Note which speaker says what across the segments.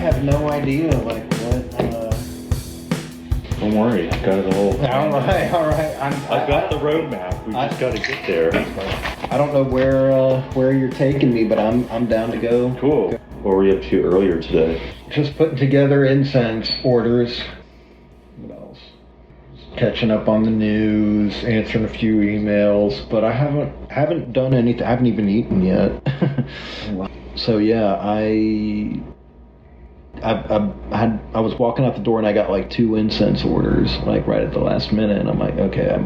Speaker 1: have no idea, like, what,
Speaker 2: Don't worry, I got it all.
Speaker 1: Alright.
Speaker 2: I've got the roadmap. We just got to get there.
Speaker 1: I don't know where you're taking me, but I'm down to go.
Speaker 2: Cool. What were you up to earlier today?
Speaker 1: Just putting together incense orders. What else? Catching up on the news, answering a few emails, but I haven't done anything. I haven't even eaten yet. So yeah, I was walking out the door and I got like 2 incense orders like right at the last minute, and I'm like, okay,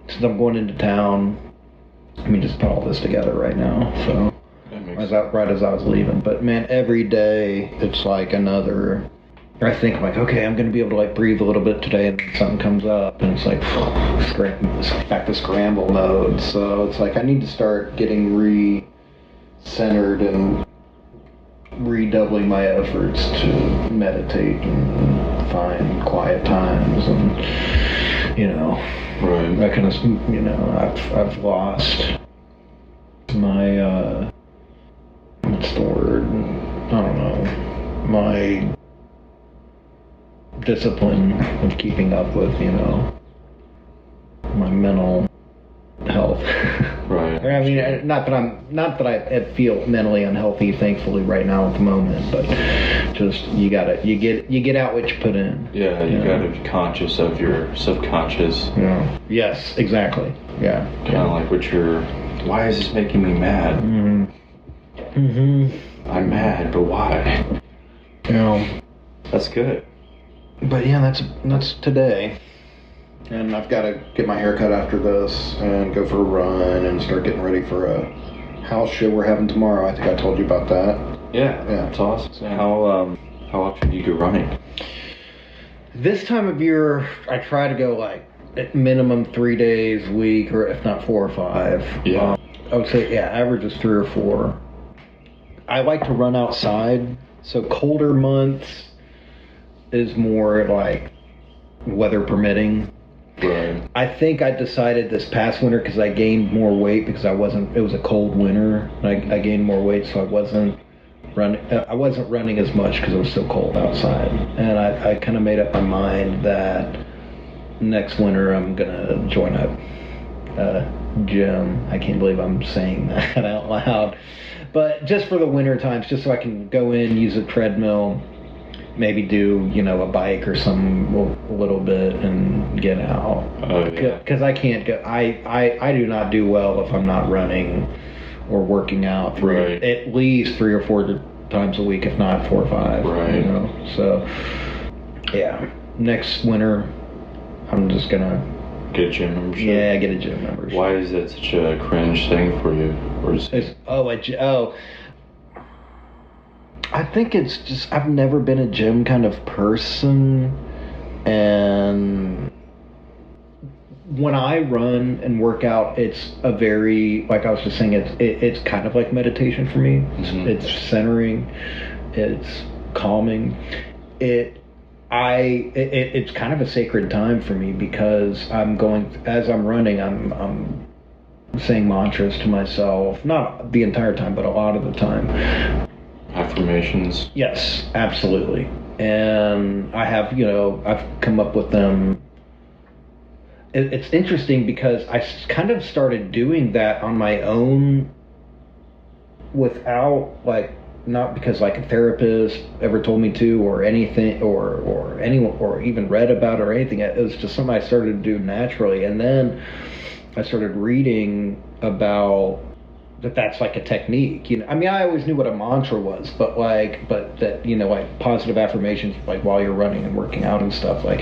Speaker 1: since I'm going into town, let me just put all this together right now. So right as I was leaving. But man, every day it's like another. I think I'm like, okay, I'm gonna be able to like breathe a little bit today, and then something comes up, and it's like back to scramble mode. So it's like I need to start getting re-centered and redoubling my efforts to meditate and find quiet times, and
Speaker 2: right.
Speaker 1: that kind of, I've lost my what's the word? I don't know, my discipline of keeping up with my mental health.
Speaker 2: Right.
Speaker 1: I mean, not that I feel mentally unhealthy, thankfully, right now at the moment, but just you get out what you put in.
Speaker 2: Yeah, you gotta be conscious of your subconscious.
Speaker 1: Yeah. Yes, exactly. Yeah.
Speaker 2: Kind of like why is this making me mad? I'm mad, but why? That's good.
Speaker 1: But yeah, that's today. And I've got to get my hair cut after this and go for a run and start getting ready for a house show we're having tomorrow. I think I told you about that.
Speaker 2: Yeah, that's awesome. So how often do you go running?
Speaker 1: This time of year, I try to go like at minimum 3 days a week, or if not 4 or 5.
Speaker 2: Yeah.
Speaker 1: I would say, average is 3 or 4. I like to run outside, so colder months is more like weather permitting.
Speaker 2: Right.
Speaker 1: I think I decided this past winter, because I gained more weight because it was a cold winter. I gained more weight, so I wasn't running as much because it was so cold outside. And I kind of made up my mind that next winter I'm gonna join a gym. I can't believe I'm saying that out loud, but just for the winter times, just so I can go in, use a treadmill, maybe do a bike or something a little bit and get out. Because I can't go. I do not do well if I'm not running or working out at least 3 or 4 times a week, if not 4 or 5.
Speaker 2: Right.
Speaker 1: So yeah, next winter I'm just gonna
Speaker 2: get a gym membership.
Speaker 1: Yeah, get a gym membership.
Speaker 2: Why is that such a cringe thing for you? I
Speaker 1: think it's just I've never been a gym kind of person, and when I run and work out, it's a very, like I was just saying, it's kind of like meditation for me. It's centering, it's calming. It's kind of a sacred time for me, because as I'm running, I'm saying mantras to myself, not the entire time, but a lot of the time.
Speaker 2: Affirmations.
Speaker 1: Yes, absolutely. And I have, I've come up with them. It's interesting because I kind of started doing that on my own without, not because a therapist ever told me to, or anything, or anyone, or even read about it or anything. It was just something I started to do naturally. And then I started reading about that's like a technique. I always knew what a mantra was, but that, positive affirmations, while you're running and working out and stuff, I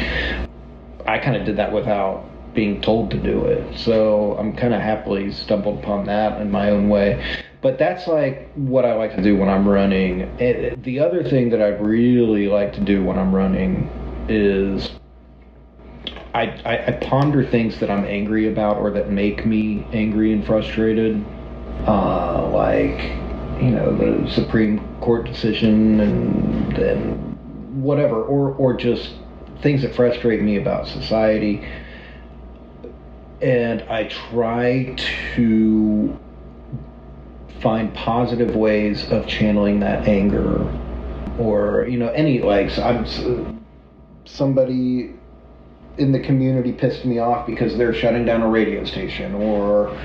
Speaker 1: kind of did that without being told to do it. So I'm kind of happily stumbled upon that in my own way. But that's what I like to do when I'm running. The other thing that I really like to do when I'm running is I ponder things that I'm angry about, or that make me angry and frustrated. The Supreme Court decision and whatever, or just things that frustrate me about society. And I try to find positive ways of channeling that anger or any somebody in the community pissed me off because they're shutting down a radio station, or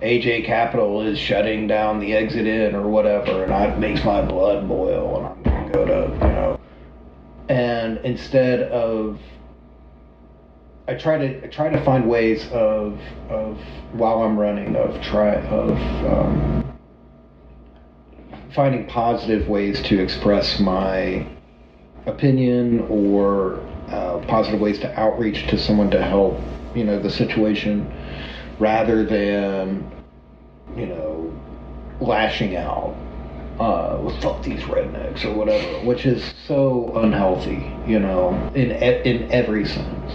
Speaker 1: AJ Capital is shutting down the Exit In or whatever, and it makes my blood boil, and I'm gonna go to and instead of I try to find ways of while I'm running finding positive ways to express my opinion, or positive ways to outreach to someone to help the situation, rather than lashing out with fuck these rednecks or whatever, which is so unhealthy in every sense.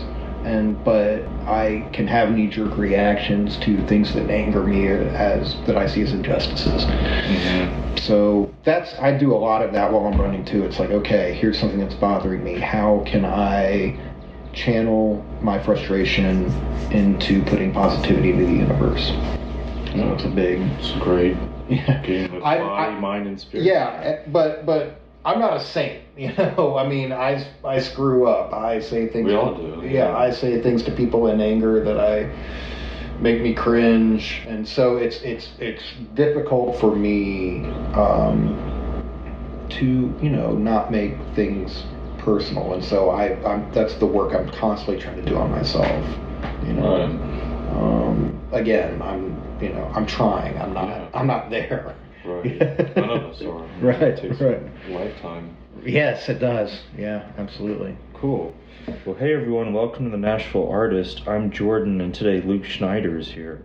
Speaker 1: But I can have knee-jerk reactions to things that anger me that I see as injustices. Mm-hmm. So I do a lot of that while I'm running too. It's like, okay, here's something that's bothering me. How can I channel my frustration into putting positivity into the universe? So it's great. Yeah.
Speaker 2: Game with body, mind, and spirit.
Speaker 1: Yeah, but I'm not a saint, I mean, I screw up. I say things.
Speaker 2: We all do.
Speaker 1: Yeah, I say things to people in anger that make me cringe, and so it's difficult for me to not make things personal, and so that's the work I'm constantly trying to do on myself.
Speaker 2: Right.
Speaker 1: Again, I'm trying. I'm not there.
Speaker 2: Right. None of us are.
Speaker 1: Right.
Speaker 2: It takes
Speaker 1: right.
Speaker 2: a lifetime.
Speaker 1: Yes, it does. Yeah, absolutely.
Speaker 2: Cool. Well, hey everyone, welcome to the Nashville Artist. I'm Jordan, and today Luke Schneider is here.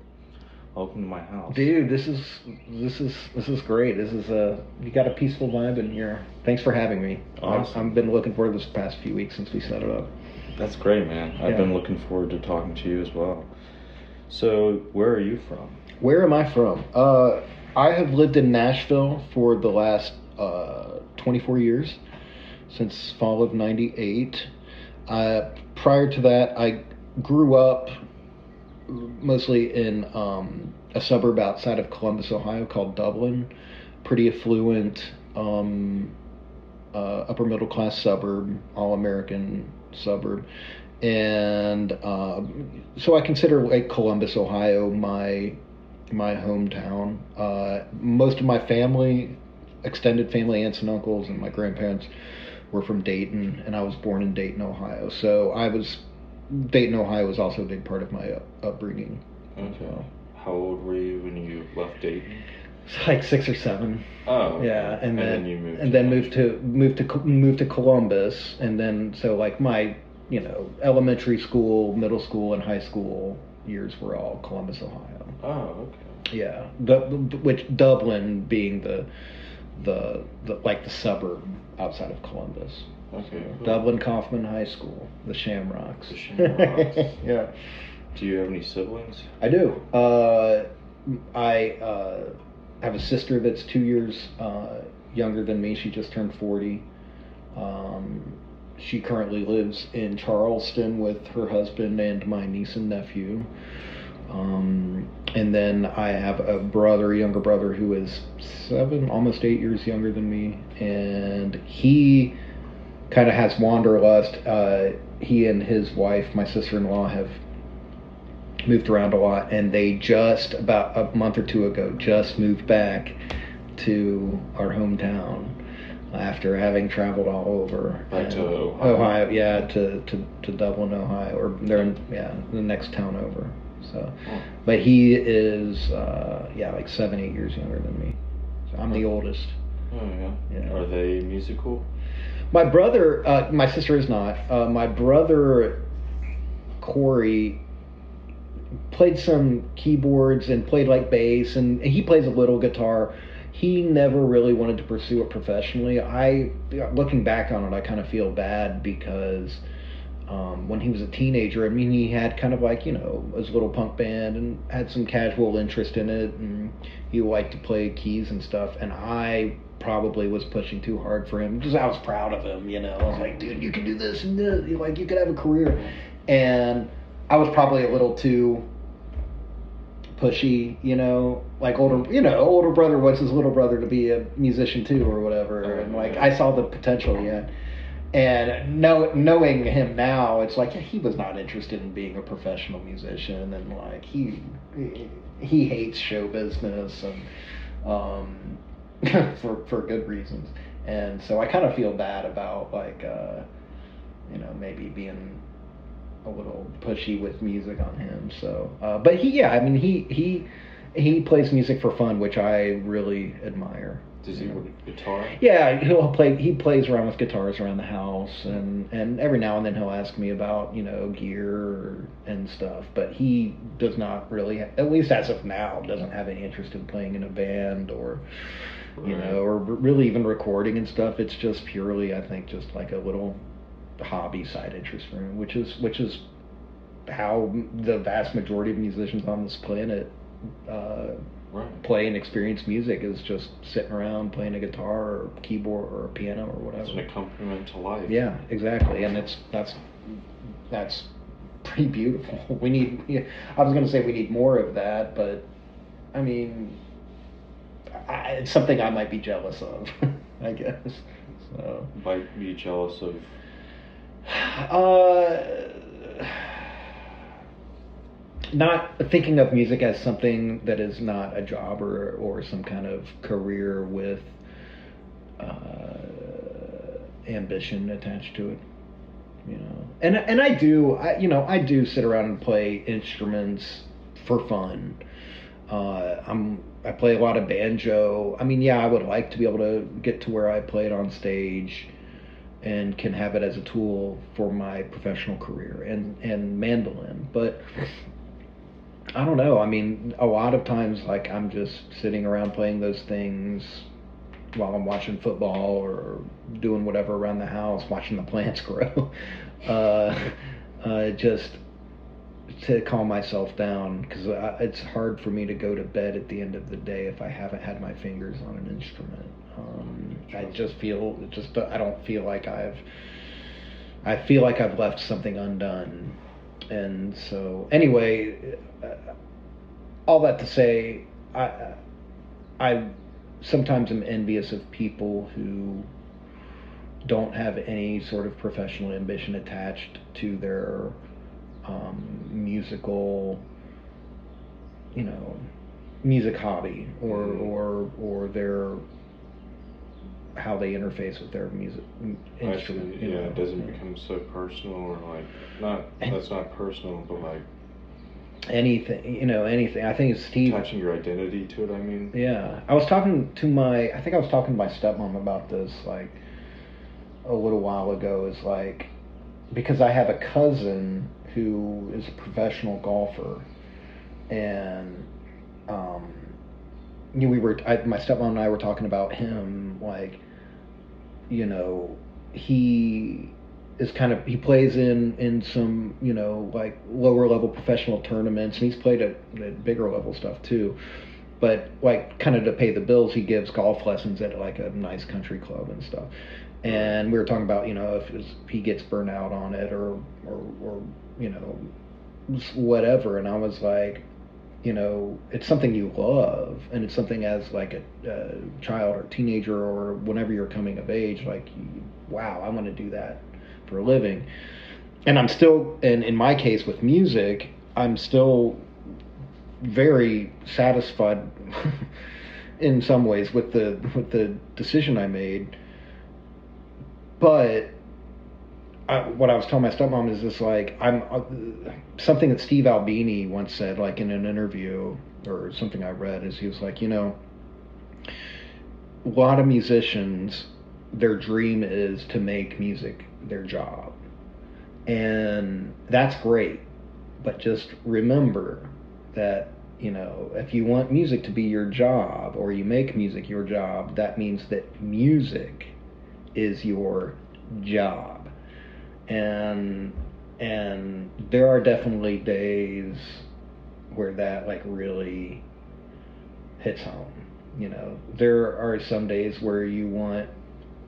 Speaker 2: Welcome to my house.
Speaker 1: Dude, this is great. This is you got a peaceful vibe in here. Thanks for having me.
Speaker 2: Awesome.
Speaker 1: I've been looking forward to this past few weeks since we set it up.
Speaker 2: That's great, man. I've been looking forward to talking to you as well. So, where are you from?
Speaker 1: Where am I from? I have lived in Nashville for the last 24 years, since fall of '98. Prior to that, I grew up mostly in a suburb outside of Columbus, Ohio called Dublin. Pretty affluent, upper middle class suburb, all American suburb. And so I consider Columbus, Ohio, my hometown. Most of my family, extended family, aunts and uncles, and my grandparents were from Dayton, and I was born in Dayton, Ohio. So Dayton, Ohio was also a big part of my upbringing.
Speaker 2: Okay. How old were you when you left Dayton?
Speaker 1: It's like 6 or 7.
Speaker 2: Oh.
Speaker 1: Yeah, and then
Speaker 2: you moved.
Speaker 1: And then moved to Columbus, and then so like my elementary school, middle school, and high school years were all Columbus, Ohio.
Speaker 2: Oh, okay.
Speaker 1: Yeah, which Dublin being the suburb outside of Columbus.
Speaker 2: Okay. Cool.
Speaker 1: Dublin Kaufman High School, the Shamrocks.
Speaker 2: The Shamrocks.
Speaker 1: Yeah.
Speaker 2: Do you have any siblings?
Speaker 1: I do. I have a sister that's 2 years younger than me. She just turned 40. She currently lives in Charleston with her husband and my niece and nephew. And then I have a younger brother, who is 7, almost 8 years younger than me. And he kind of has wanderlust. He and his wife, my sister-in-law, have moved around a lot. And they just, about a month or two ago, just moved back to our hometown. After having traveled all over.
Speaker 2: Back to Ohio.
Speaker 1: Yeah, to Dublin, Ohio, or they're in the next town over. So, but he is like 7, 8 years younger than me. So I'm the oldest.
Speaker 2: Oh yeah. Are they musical?
Speaker 1: My brother, my sister is not. My brother Corey played some keyboards and played like bass, and he plays a little guitar. He never really wanted to pursue it professionally. Looking back on it, I kind of feel bad because when he was a teenager, I mean, he had kind of like, his little punk band and had some casual interest in it, and he liked to play keys and stuff, and I probably was pushing too hard for him because I was proud of him, I was like, dude, you can do this and this, like, you could have a career. And I was probably a little too pushy, like older brother wants his little brother to be a musician too or whatever, and like I saw the potential yet. And knowing him now, it's like he was not interested in being a professional musician, and like he hates show business, and for good reasons. And so I kind of feel bad about like maybe being a little pushy with music on him. So, but he plays music for fun, which I really admire.
Speaker 2: Does he work guitar?
Speaker 1: Yeah, he plays around with guitars around the house, and every now and then he'll ask me about gear and stuff. But he does not really, at least as of now, doesn't have any interest in playing in a band or or really even recording and stuff. It's just purely, I think, just like a little hobby side interest for him, which is how the vast majority of musicians on this planet play and experience music, is just sitting around playing a guitar or keyboard or a piano or whatever.
Speaker 2: It's an accompaniment to life.
Speaker 1: Yeah, exactly, and that's pretty beautiful. I was going to say we need more of that, but I mean, it's something I might be jealous of, I guess. So.
Speaker 2: Might be jealous of.
Speaker 1: Not thinking of music as something that is not a job or some kind of career with ambition attached to it, And I do sit around and play instruments for fun. I play a lot of banjo. I mean, I would like to be able to get to where I play it on stage and can have it as a tool for my professional career, and mandolin. But I don't know. I mean, a lot of times, like, I'm just sitting around playing those things while I'm watching football or doing whatever around the house, watching the plants grow, just to calm myself down, because it's hard for me to go to bed at the end of the day if I haven't had my fingers on an instrument. I just feel, I don't feel like I feel like I've left something undone. And so, anyway, all that to say, I sometimes am envious of people who don't have any sort of professional ambition attached to their music hobby, or their how they interface with their music instrument.
Speaker 2: It doesn't become so personal, or like that's not personal, but like
Speaker 1: anything. I think it's Steve
Speaker 2: attaching your identity to it. I mean,
Speaker 1: yeah. I was talking to my stepmom about this like a little while ago. Is like, because I have a cousin who is a professional golfer, and my stepmom and I were talking about him, like, he is he plays in some, like lower level professional tournaments, and he's played at bigger level stuff too. But like, kind of to pay the bills, he gives golf lessons at like a nice country club and stuff. And we were talking about, if he gets burnt out on it or whatever. And I was like, it's something you love, and it's something as like a child or teenager or whenever you're coming of age, like, wow, I want to do that for a living. And I'm still, and in my case with music, I'm still very satisfied in some ways with the decision I made. But what I was telling my stepmom is this, like, something that Steve Albini once said, like in an interview or something I read, is he was like, a lot of musicians, their dream is to make music their job. And that's great. But just remember that, if you want music to be your job, or you make music your job, that means that music is your job. And there are definitely days where that like really hits home. There are some days where you want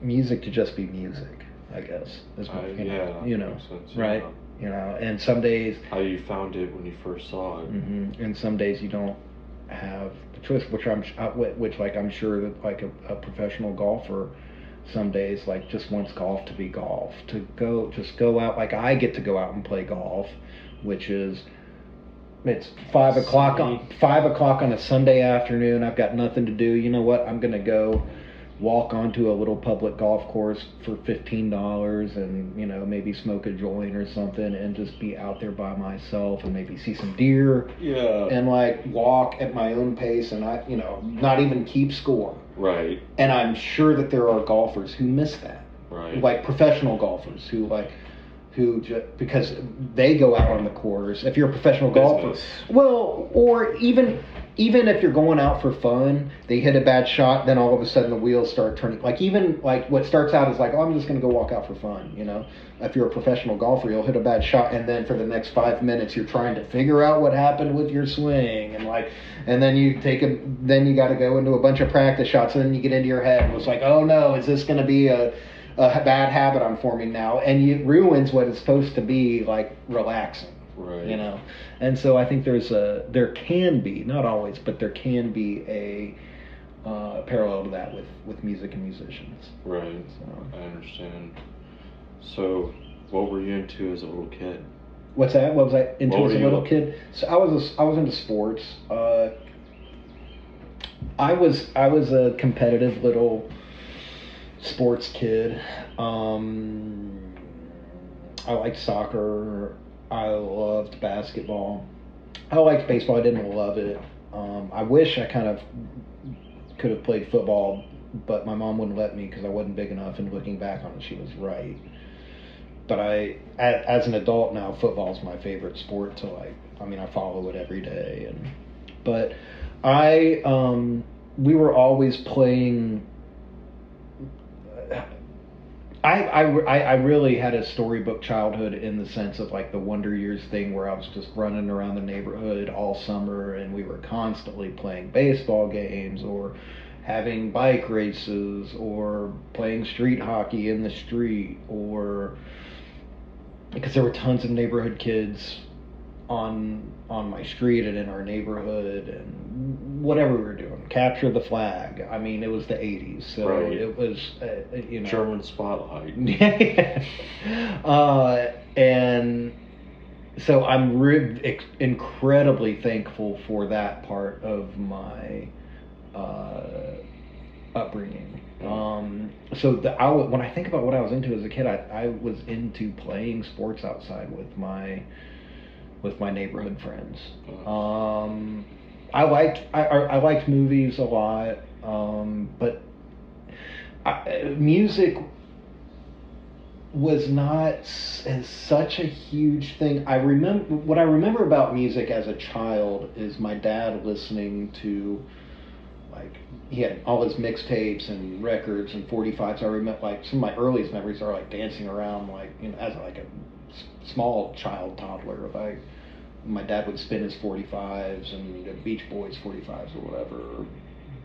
Speaker 1: music to just be music, I guess.
Speaker 2: Makes sense,
Speaker 1: Right? you know. And some days,
Speaker 2: how you found it when you first saw it.
Speaker 1: And some days you don't have the choice, which I'm sure that like a professional golfer, some days like just wants golf to be golf, to go out. Like I get to go out and play golf, which is it's 5 o'clock on a Sunday afternoon. I've got nothing to do. You know what? I'm gonna go walk onto a little public golf course for $15 and, you know, maybe smoke a joint or something and just be out there by myself and maybe see some deer.
Speaker 2: Yeah.
Speaker 1: And like walk at my own pace and not even keep score.
Speaker 2: Right.
Speaker 1: And I'm sure that there are golfers who miss that.
Speaker 2: Right.
Speaker 1: Like professional golfers because they go out on the course. If you're a professional golfer, well, or even if you're going out for fun, they hit a bad shot, then all of a sudden the wheels start turning. Like even like what starts out as like, oh, I'm just going to go walk out for fun, you know. If you're a professional golfer, you'll hit a bad shot, and then for the next 5 minutes you're trying to figure out what happened with your swing, and then you got to go into a bunch of practice shots, and then you get into your head and it's like, oh no, is this going to be a bad habit I'm forming now, and it ruins what is supposed to be like relaxing.
Speaker 2: Right.
Speaker 1: You know, and so I think there can be, not always, but there can be a parallel to that with music and musicians.
Speaker 2: Right. So. I understand. So, what were you into as a little kid?
Speaker 1: What's that? What was I into as a little kid? So I was into sports. I was a competitive little sports kid. I liked soccer. I loved basketball. I liked baseball. I didn't love it. I wish I kind of could have played football, but my mom wouldn't let me because I wasn't big enough, and looking back on it, she was right. But as an adult now, football is my favorite sport to like. I mean, I follow it every day, but we were always playing. I really had a storybook childhood in the sense of like the Wonder Years thing where I was just running around the neighborhood all summer and we were constantly playing baseball games or having bike races or playing street hockey in the street, or because there were tons of neighborhood kids on my street and in our neighborhood, and whatever we were doing, capture the flag. I mean, it was the 80s, so right. It was
Speaker 2: German spotlight.
Speaker 1: And so I'm incredibly thankful for that part of my upbringing. So when I think about what I was into as a kid, I was into playing sports outside with my neighborhood friends. I liked movies a lot, but music was not such a huge thing. What I remember about music as a child is my dad listening to, like, he had all his mixtapes and records and 45s. I remember, like, some of my earliest memories are like dancing around, like, you know, as like a small child toddler. Like, my dad would spin his 45s and the Beach Boys 45s or whatever, or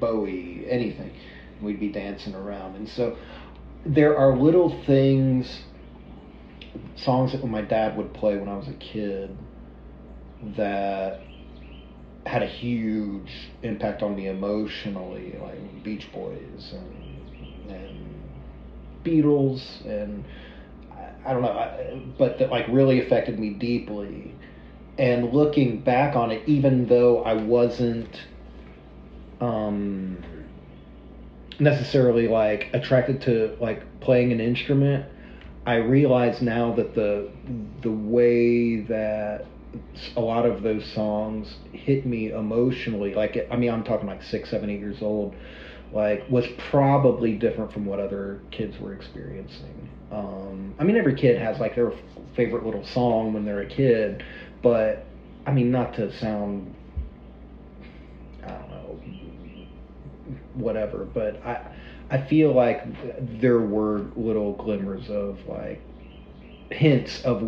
Speaker 1: Bowie, anything. And we'd be dancing around. And so there are little things, songs that my dad would play when I was a kid that had a huge impact on me emotionally, like Beach Boys and Beatles, and I don't know, but that like really affected me deeply. And looking back on it, even though I wasn't necessarily like attracted to like playing an instrument, I realize now that the way that a lot of those songs hit me emotionally, like, I mean, I'm talking like 6, 7, 8 years old, like, was probably different from what other kids were experiencing. I mean, every kid has like their favorite little song when they're a kid, but I mean, not to sound, I don't know, whatever, but I feel like there were little glimmers of like hints of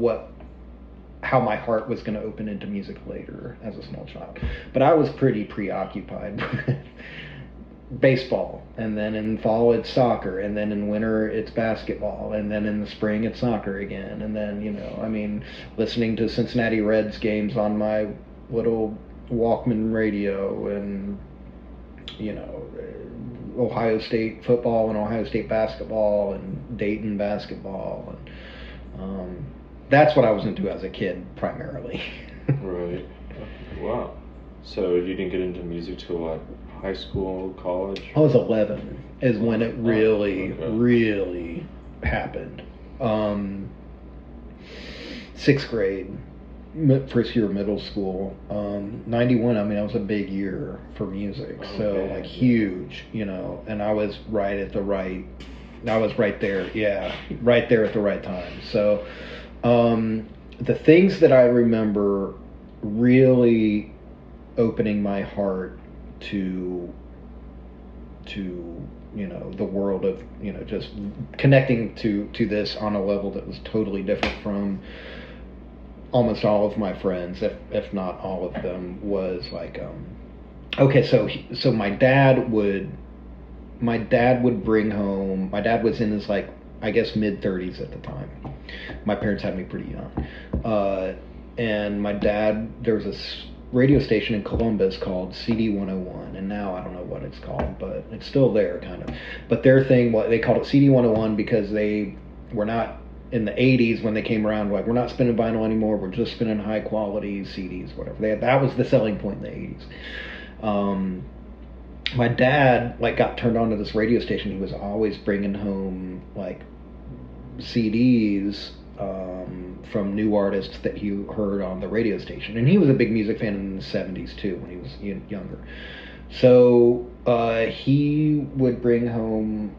Speaker 1: how my heart was going to open into music later as a small child. But I was pretty preoccupied baseball, and then in fall it's soccer, and then in winter it's basketball, and then in the spring it's soccer again, and then listening to Cincinnati Reds games on my little Walkman radio, and Ohio State football and Ohio State basketball and Dayton basketball, and that's what I was into as a kid primarily.
Speaker 3: Right. Wow. So you didn't get into music till what? High school, college?
Speaker 1: I was 11 is when it really happened. Sixth grade, first year of middle school. 91, I mean, that was a big year for music. So like huge, and I was right there, right there at the right time. So the things that I remember really opening my heart to the world of just connecting to this on a level that was totally different from almost all of my friends, if not all of them, was like so my dad would bring home. My dad was in his I guess mid-30s at the time. My parents had me pretty young, and my dad, there was this radio station in Columbus called CD 101, and now I don't know what it's called, but it's still there kind of. But their thing, they called it CD 101 because they were not in the 80s when they came around, like, we're not spinning vinyl anymore, we're just spinning high quality CDs, whatever. That was the selling point in the 80s. My dad got turned on to this radio station. He was always bringing home CDs from new artists that he heard on the radio station, and he was a big music fan in the 70s too when he was younger. So he would bring home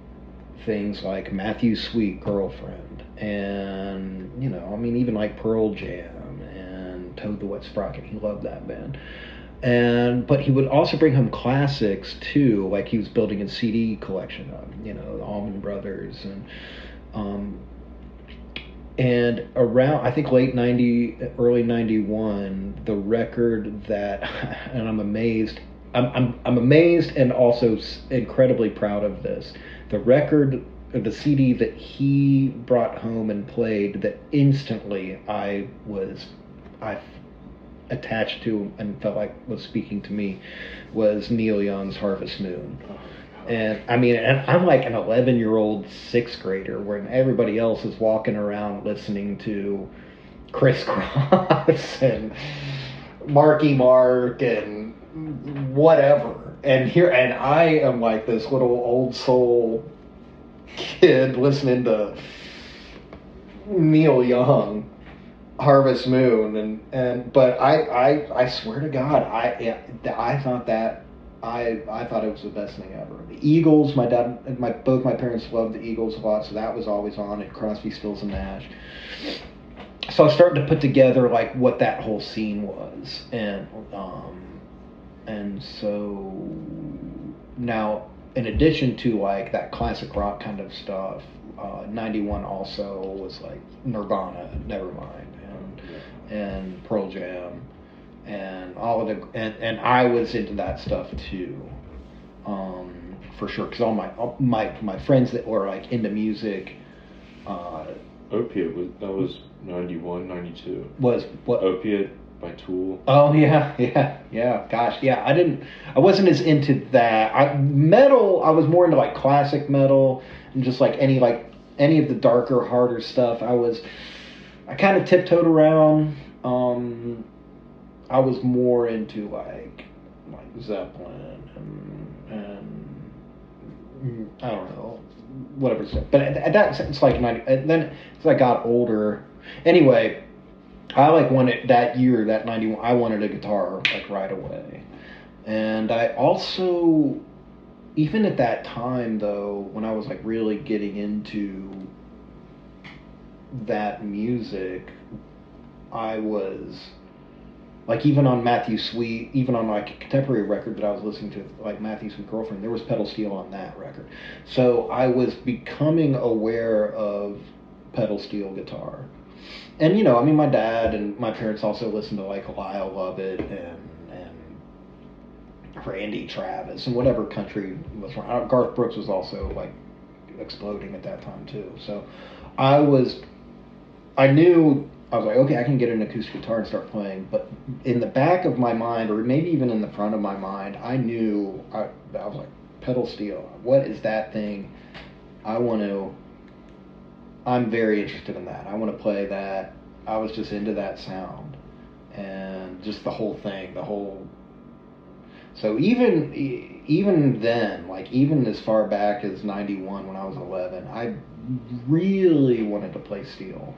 Speaker 1: things like Matthew Sweet Girlfriend, and even Pearl Jam and Toad the Wet Sprocket. He loved that band. But he would also bring home classics too, like he was building a CD collection of the Allman Brothers, and around, I think, late 90, early 91, the record that, and I'm amazed and also incredibly proud of this, the CD that he brought home and played that instantly I attached to and felt like was speaking to me, was Neil Young's Harvest Moon. And I'm like an 11-year-old sixth grader when everybody else is walking around listening to Criss Cross and Marky Mark and whatever. And I am like this little old soul kid listening to Neil Young, Harvest Moon, but I swear to God, I thought that. I thought it was the best thing ever. The Eagles, both my parents loved the Eagles a lot, so that was always on at Crosby, Stills, and Nash. So I was starting to put together what that whole scene was, and so now, in addition to that classic rock kind of stuff, 91 also was Nirvana, Nevermind, and Pearl Jam. And all of and I was into that stuff too, for sure. Because all my friends that were into music,
Speaker 3: Opiate that was 91, 92.
Speaker 1: Was what?
Speaker 3: Opiate by Tool.
Speaker 1: Oh yeah. Gosh, yeah. I wasn't as into that. Metal. I was more into classic metal and just any of the darker, harder stuff. I kind of tiptoed around. I was more into Zeppelin and I don't know, whatever stuff. But at that, it's 90. And then as I got older, anyway, I wanted that year, that 91. I wanted a guitar right away, and I also, even at that time though, when I was really getting into that music, I was. Even on Matthew Sweet, even on a contemporary record that I was listening to, Matthew Sweet Girlfriend, there was pedal steel on that record. So I was becoming aware of pedal steel guitar. And, my dad and my parents also listened to Lyle Lovett and Randy Travis and whatever country was around. Garth Brooks was also like exploding at that time too. So I knew I was like, okay, I can get an acoustic guitar and start playing. But in the back of my mind, or maybe even in the front of my mind, I knew I was like, pedal steel. What is that thing? I'm very interested in that. I want to play that. I was just into that sound and just the whole thing, So even then, like even as far back as 91 when I was 11, I really wanted to play steel.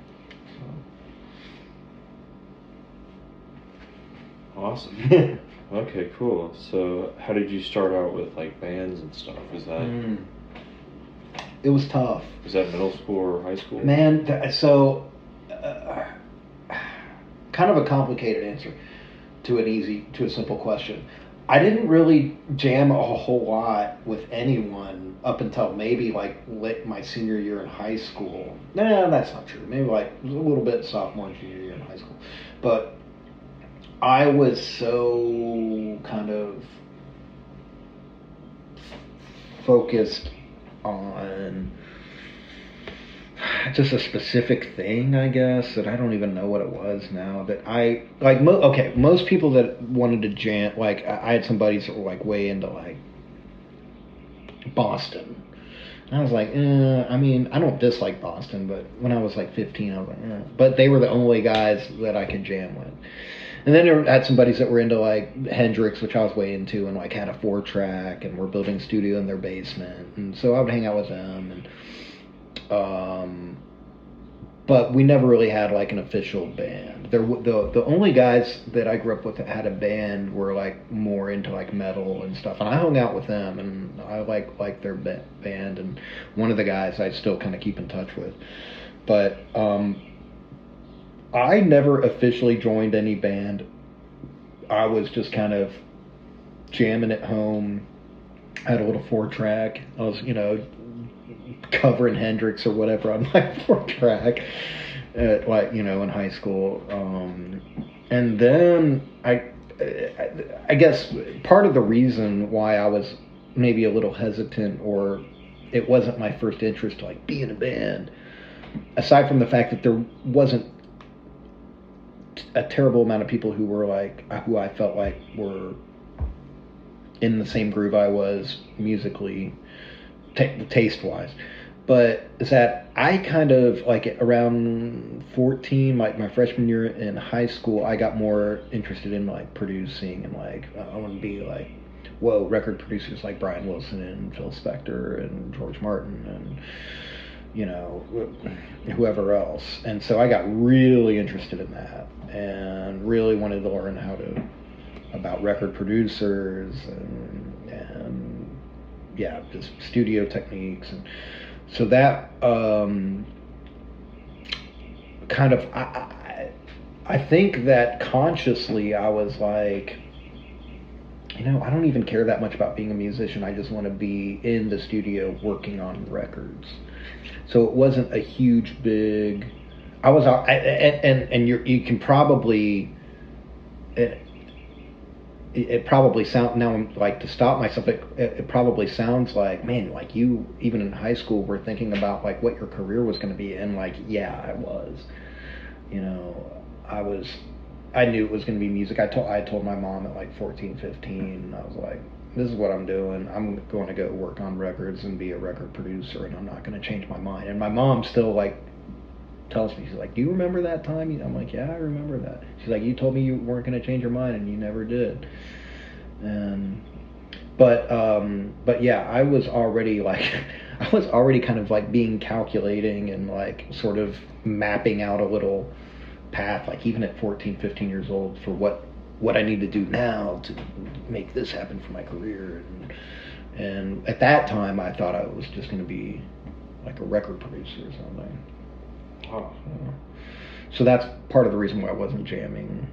Speaker 1: So.
Speaker 3: Awesome. Okay, cool. So how did you start out with like bands and stuff? Was that
Speaker 1: It was tough.
Speaker 3: Was that middle school or high school?
Speaker 1: Man, kind of a complicated answer to a simple question. I didn't really jam a whole lot with anyone up until maybe like my senior year in high school. Nah, that's not true. Maybe like a little bit sophomore and junior year in high school. But I was so kind of focused on just a specific thing, I guess, that I don't even know what it was now. That I like. Most people that wanted to jam, like I had some buddies that were like way into like Boston. And I was like, I mean, I don't dislike Boston, but when I was like 15, I was like, But they were the only guys that I could jam with. And then I had some buddies that were into like Hendrix, which I was way into, and like had a 4-track, and were building a studio in their basement, and so I would hang out with them. And but we never really had like an official band. The only guys that I grew up with that had a band were like more into like metal and stuff, and I hung out with them, and I like their band. And one of the guys I still kind of keep in touch with, but I never officially joined any band. I was just kind of jamming at home. I had a little 4-track. I was, covering Hendrix or whatever on my 4-track, in high school. And then I guess part of the reason why I was maybe a little hesitant, or it wasn't my first interest to like be in a band, aside from the fact that there wasn't a terrible amount of people who I felt like were in the same groove I was musically, taste-wise. But is that I kind of like around 14, like my freshman year in high school, I got more interested in like producing, and like I want to be like, record producers like Brian Wilson and Phil Spector and George Martin and whoever else. And so I got really interested in that and really wanted to learn about record producers and just studio techniques. And so that kind of I think that consciously I was like, I don't even care that much about being a musician. I just want to be in the studio working on records. So it wasn't a huge big. I was and you can probably. It probably sound now. I'm like, to stop myself. It probably sounds like, man, like you even in high school were thinking about like what your career was going to be, and like, yeah, I was. I knew it was going to be music. I told my mom at like 14, 15. I was like, this is what I'm doing. I'm going to go work on records and be a record producer, and I'm not going to change my mind. And my mom still like tells me, she's like, do you remember that time? I'm like, yeah, I remember that. She's like, you told me you weren't going to change your mind, and you never did. But yeah, I was already kind of like being calculating and like sort of mapping out a little path, like even at 14, 15 years old, for what I need to do now to make this happen for my career. And at that time, I thought I was just going to be like a record producer or something.
Speaker 3: Oh.
Speaker 1: So that's part of the reason why I wasn't jamming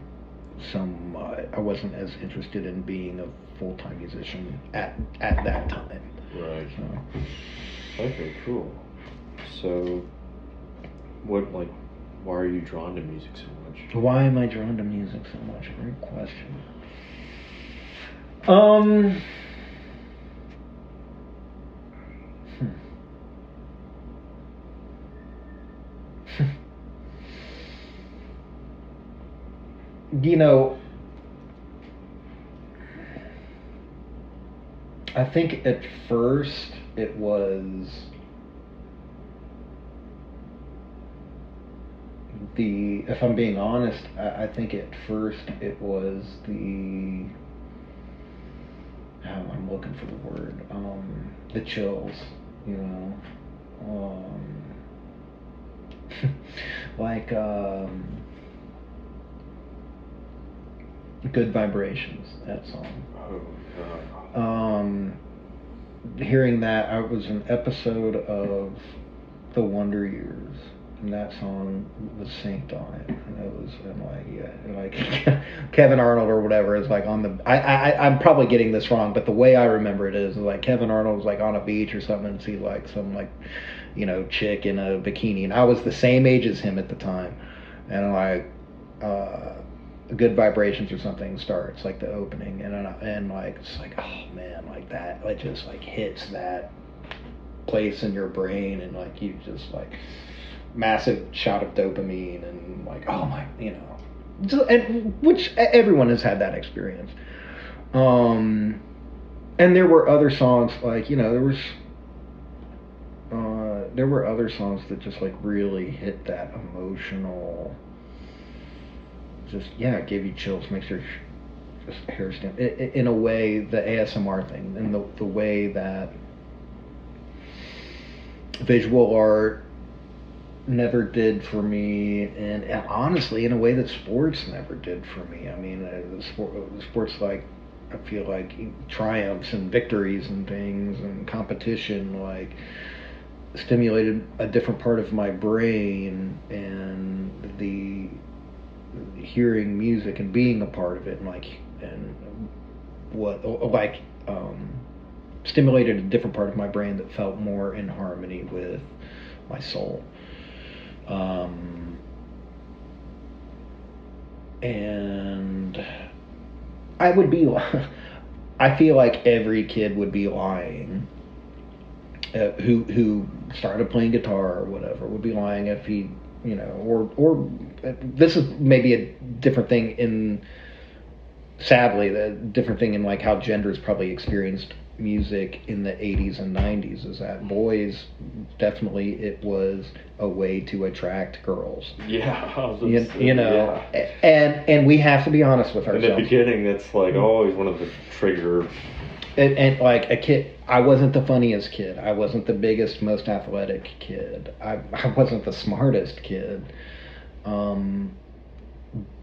Speaker 1: I wasn't as interested in being a full-time musician at that time.
Speaker 3: Right. Okay, cool. So why are you drawn to music so much?
Speaker 1: Why am I drawn to music so much? Great question. Um. You know, I think at first it was if I'm being honest, I think at first it was I'm looking for the word, the chills, you know, like, Good Vibrations, that song.
Speaker 3: Oh, God.
Speaker 1: Hearing that, I was an episode of The Wonder Years, and that song was synced on it, and it was, and like Kevin Arnold or whatever is like on the. I'm probably getting this wrong, but the way I remember it is like Kevin Arnold was like on a beach or something, and see like some like, chick in a bikini, and I was the same age as him at the time, and like. Good Vibrations or something starts, like the opening, and like it's like, oh man, like that, it just like hits that place in your brain, and like you just like massive shot of dopamine, and like, oh my, and which everyone has had that experience. And there were other songs like, there were other songs that just like really hit that emotional. Just it gave you chills, makes your just hair stand in a way, the ASMR thing, and the way that visual art never did for me, and honestly in a way that sports never did for me. I mean, the sports, like, I feel like triumphs and victories and things and competition like stimulated a different part of my brain, and the hearing music and being a part of it, and stimulated a different part of my brain that felt more in harmony with my soul. And I feel like every kid would be lying who started playing guitar or whatever, would be lying if he, or this is maybe a different thing sadly, the different thing in like how genders probably experienced music in the 80s and 90s is that boys, definitely it was a way to attract girls.
Speaker 3: Yeah,
Speaker 1: and we have to be honest with ourselves.
Speaker 3: In the beginning, that's like always one of the trigger.
Speaker 1: And like a kid, I wasn't the funniest kid. I wasn't the biggest, most athletic kid. I wasn't the smartest kid.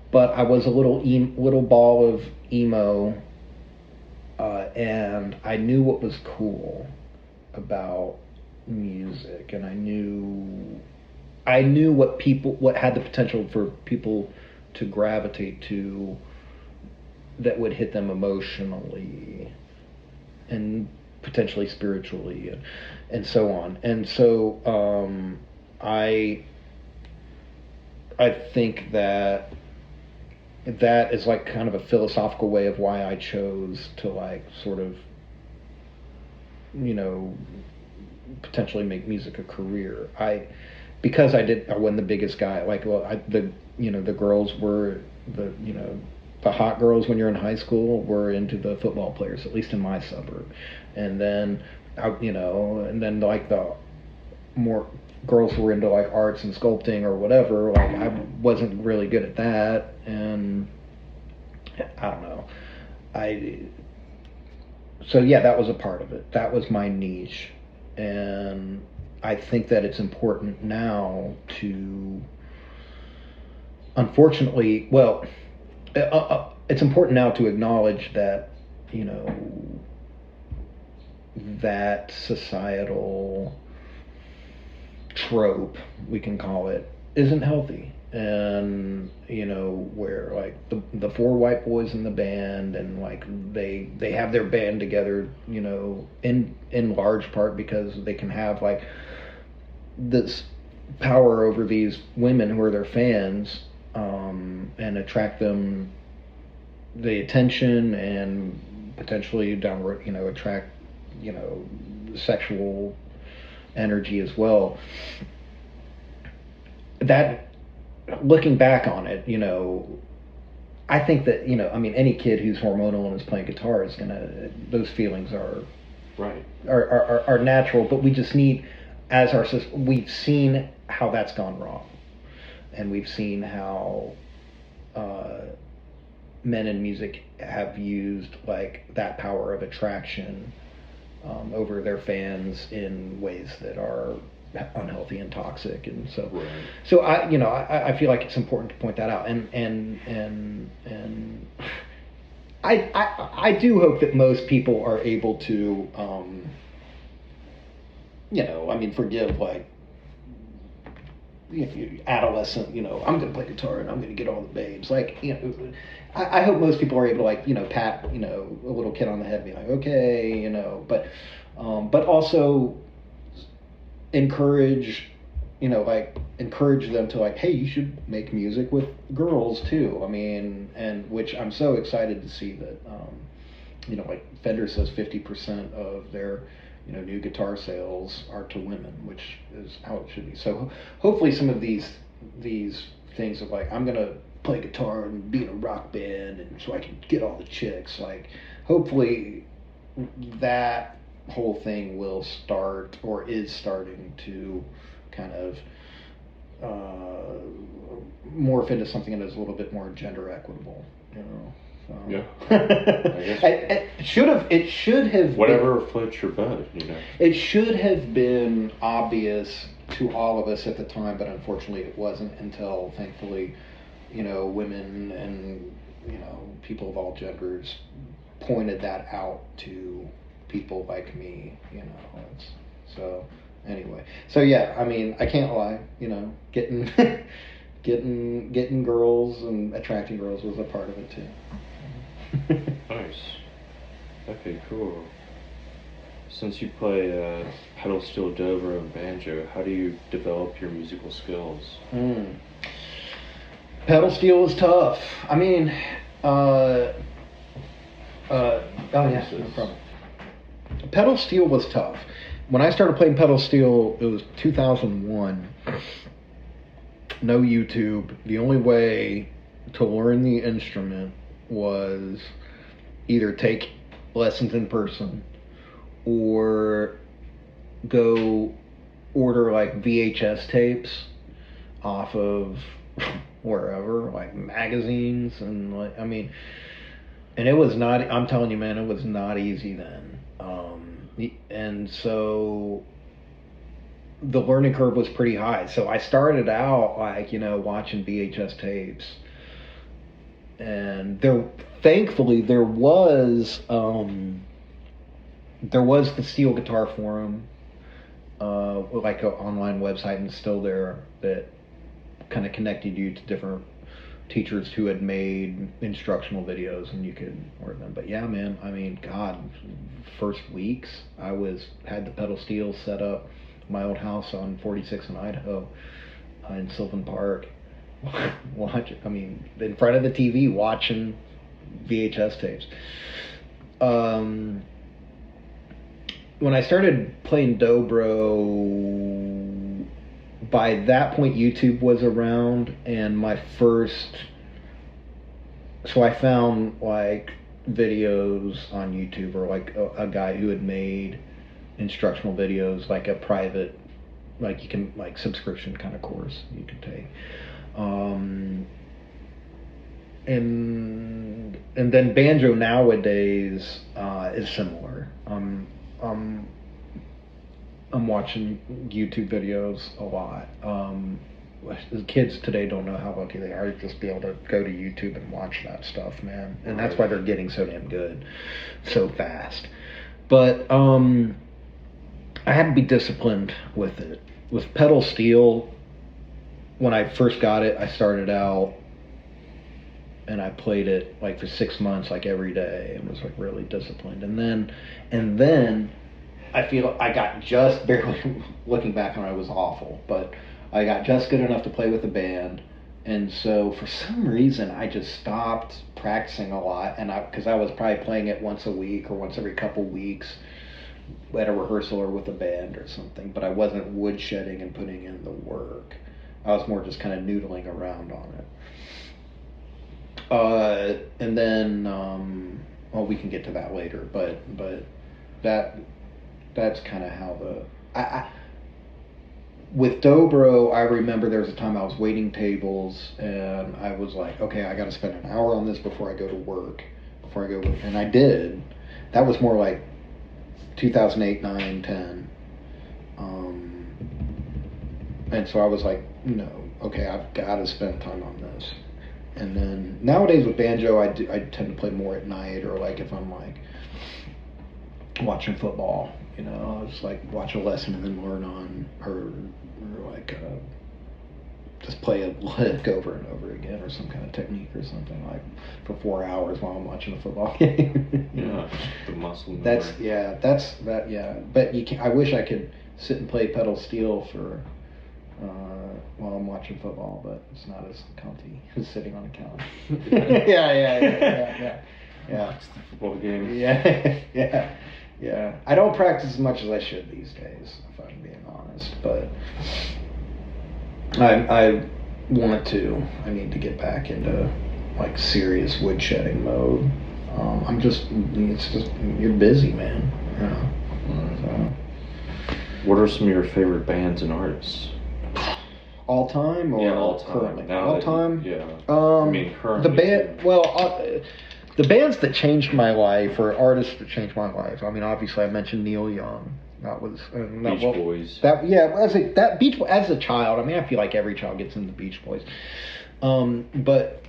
Speaker 1: But I was a little ball of emo, and I knew what was cool about music, and I knew what had the potential for people to gravitate to, that would hit them emotionally and potentially spiritually, and so on. And so I think that is like kind of a philosophical way of why I chose to like sort of, potentially make music a career. I wasn't the biggest guy. Like, the girls were the hot girls when you're in high school were into the football players, at least in my suburb. And then like the more girls who were into like arts and sculpting or whatever, like I wasn't really good at that, and I don't know. So that was a part of it. That was my niche, and I think that it's important now to, unfortunately, it's important now to acknowledge that, that societal trope, we can call it, isn't healthy. And where like the four white boys in the band, and like they have their band together, in large part because they can have like this power over these women who are their fans, and attract them the attention and potentially downward, attract, sexual energy as well. That, looking back on it, I think that, any kid who's hormonal and is playing guitar is those feelings are
Speaker 3: Right.
Speaker 1: are natural, but we just need, we've seen how that's gone wrong, and we've seen how men in music have used like that power of attraction over their fans in ways that are unhealthy and toxic, and so
Speaker 3: Right.
Speaker 1: so I feel like it's important to point that out, and I do hope that most people are able to forgive, like, if you adolescent, I'm gonna play guitar and I'm gonna get all the babes, like, I hope most people are able to, like, pat a little kid on the head and be like, okay, but also encourage them to, like, hey, you should make music with girls too. I mean, and which I'm so excited to see that like Fender says 50% of their new guitar sales are to women, which is how it should be. So hopefully some of these things of, like, I'm gonna play guitar and be in a rock band and so I can get all the chicks, like, hopefully that whole thing will start, or is starting to, kind of morph into something that is a little bit more gender equitable,
Speaker 3: Yeah. I guess.
Speaker 1: It should have
Speaker 3: Whatever floats your boat,
Speaker 1: It should have been obvious to all of us at the time, but unfortunately it wasn't until, thankfully, women and people of all genders pointed that out to people like me. So anyway, so yeah, I mean, I can't lie. Getting getting girls and attracting girls was a part of it too.
Speaker 3: Nice. Okay, cool. Since you play pedal steel, dobro, and banjo, how do you develop your musical skills?
Speaker 1: Pedal steel is tough. I mean, oh yeah, no problem. Pedal steel was tough. When I started playing pedal steel, it was 2001. No YouTube. The only way to learn the instrument was either take lessons in person or go order, like, VHS tapes off of wherever, like magazines, and, like, I mean, and it was not, I'm telling you, man, it was not easy then. And so the learning curve was pretty high. So I started out, like, watching VHS tapes, and thankfully there was the Steel Guitar Forum, like an online website, and still there, that kind of connected you to different teachers who had made instructional videos, and you could order them. But yeah, man, I mean, God, first weeks I had the pedal steel set up in my old house on 46 in Idaho, in Sylvan Park, in front of the TV watching VHS tapes. When I started playing dobro, by that point YouTube was around, and so I found, like, videos on YouTube, or like a guy who had made instructional videos, like a private, like, you can, like, subscription kind of course you can take. And then banjo nowadays is similar. I'm watching YouTube videos a lot. The kids today don't know how lucky they are to just be able to go to YouTube and watch that stuff, man. And that's why they're getting so damn good so fast. But I had to be disciplined with it. With pedal steel, when I first got it, I started out and I played it, like, for 6 months, like, every day, and was, like, really disciplined. And then I feel I got just barely, looking back on it, I was awful, but I got just good enough to play with a band, And so for some reason I just stopped practicing a lot, and because I was probably playing it once a week or once every couple weeks at a rehearsal or with a band or something, but I wasn't woodshedding and putting in the work. I was more just kind of noodling around on it. And then, well, we can get to that later, but that's kind of how with dobro, I remember there was a time I was waiting tables, and I was like, okay, I got to spend an hour on this before I go to work, and I did. That was more like 2008, 9, 10. And so I was like, okay, I've got to spend time on this. And then nowadays with banjo, I tend to play more at night, or like if I'm like watching football, I'll just like watch a lesson and then learn on, or like just play a lick over and over again, or some kind of technique or something, like for 4 hours while I'm watching a football game.
Speaker 3: The muscle memory.
Speaker 1: That's that. Yeah, but you can. I wish I could sit and play pedal steel for while I'm watching football, but it's not as comfy as sitting on a couch. Yeah.
Speaker 3: It's the football game.
Speaker 1: Yeah. I don't practice as much as I should these days, if I'm being honest. But I want to. I need to get back into like serious woodshedding mode. It's just you're busy, man. So.
Speaker 3: What are some of your favorite bands and artists?
Speaker 1: All time or
Speaker 3: all time.
Speaker 1: currently? All time.
Speaker 3: Currently.
Speaker 1: The band. The bands that changed my life, or artists that changed my life. I mean, obviously, I mentioned Neil Young. That was
Speaker 3: Beach Boys.
Speaker 1: As a child. I mean, I feel like every child gets into Beach Boys. But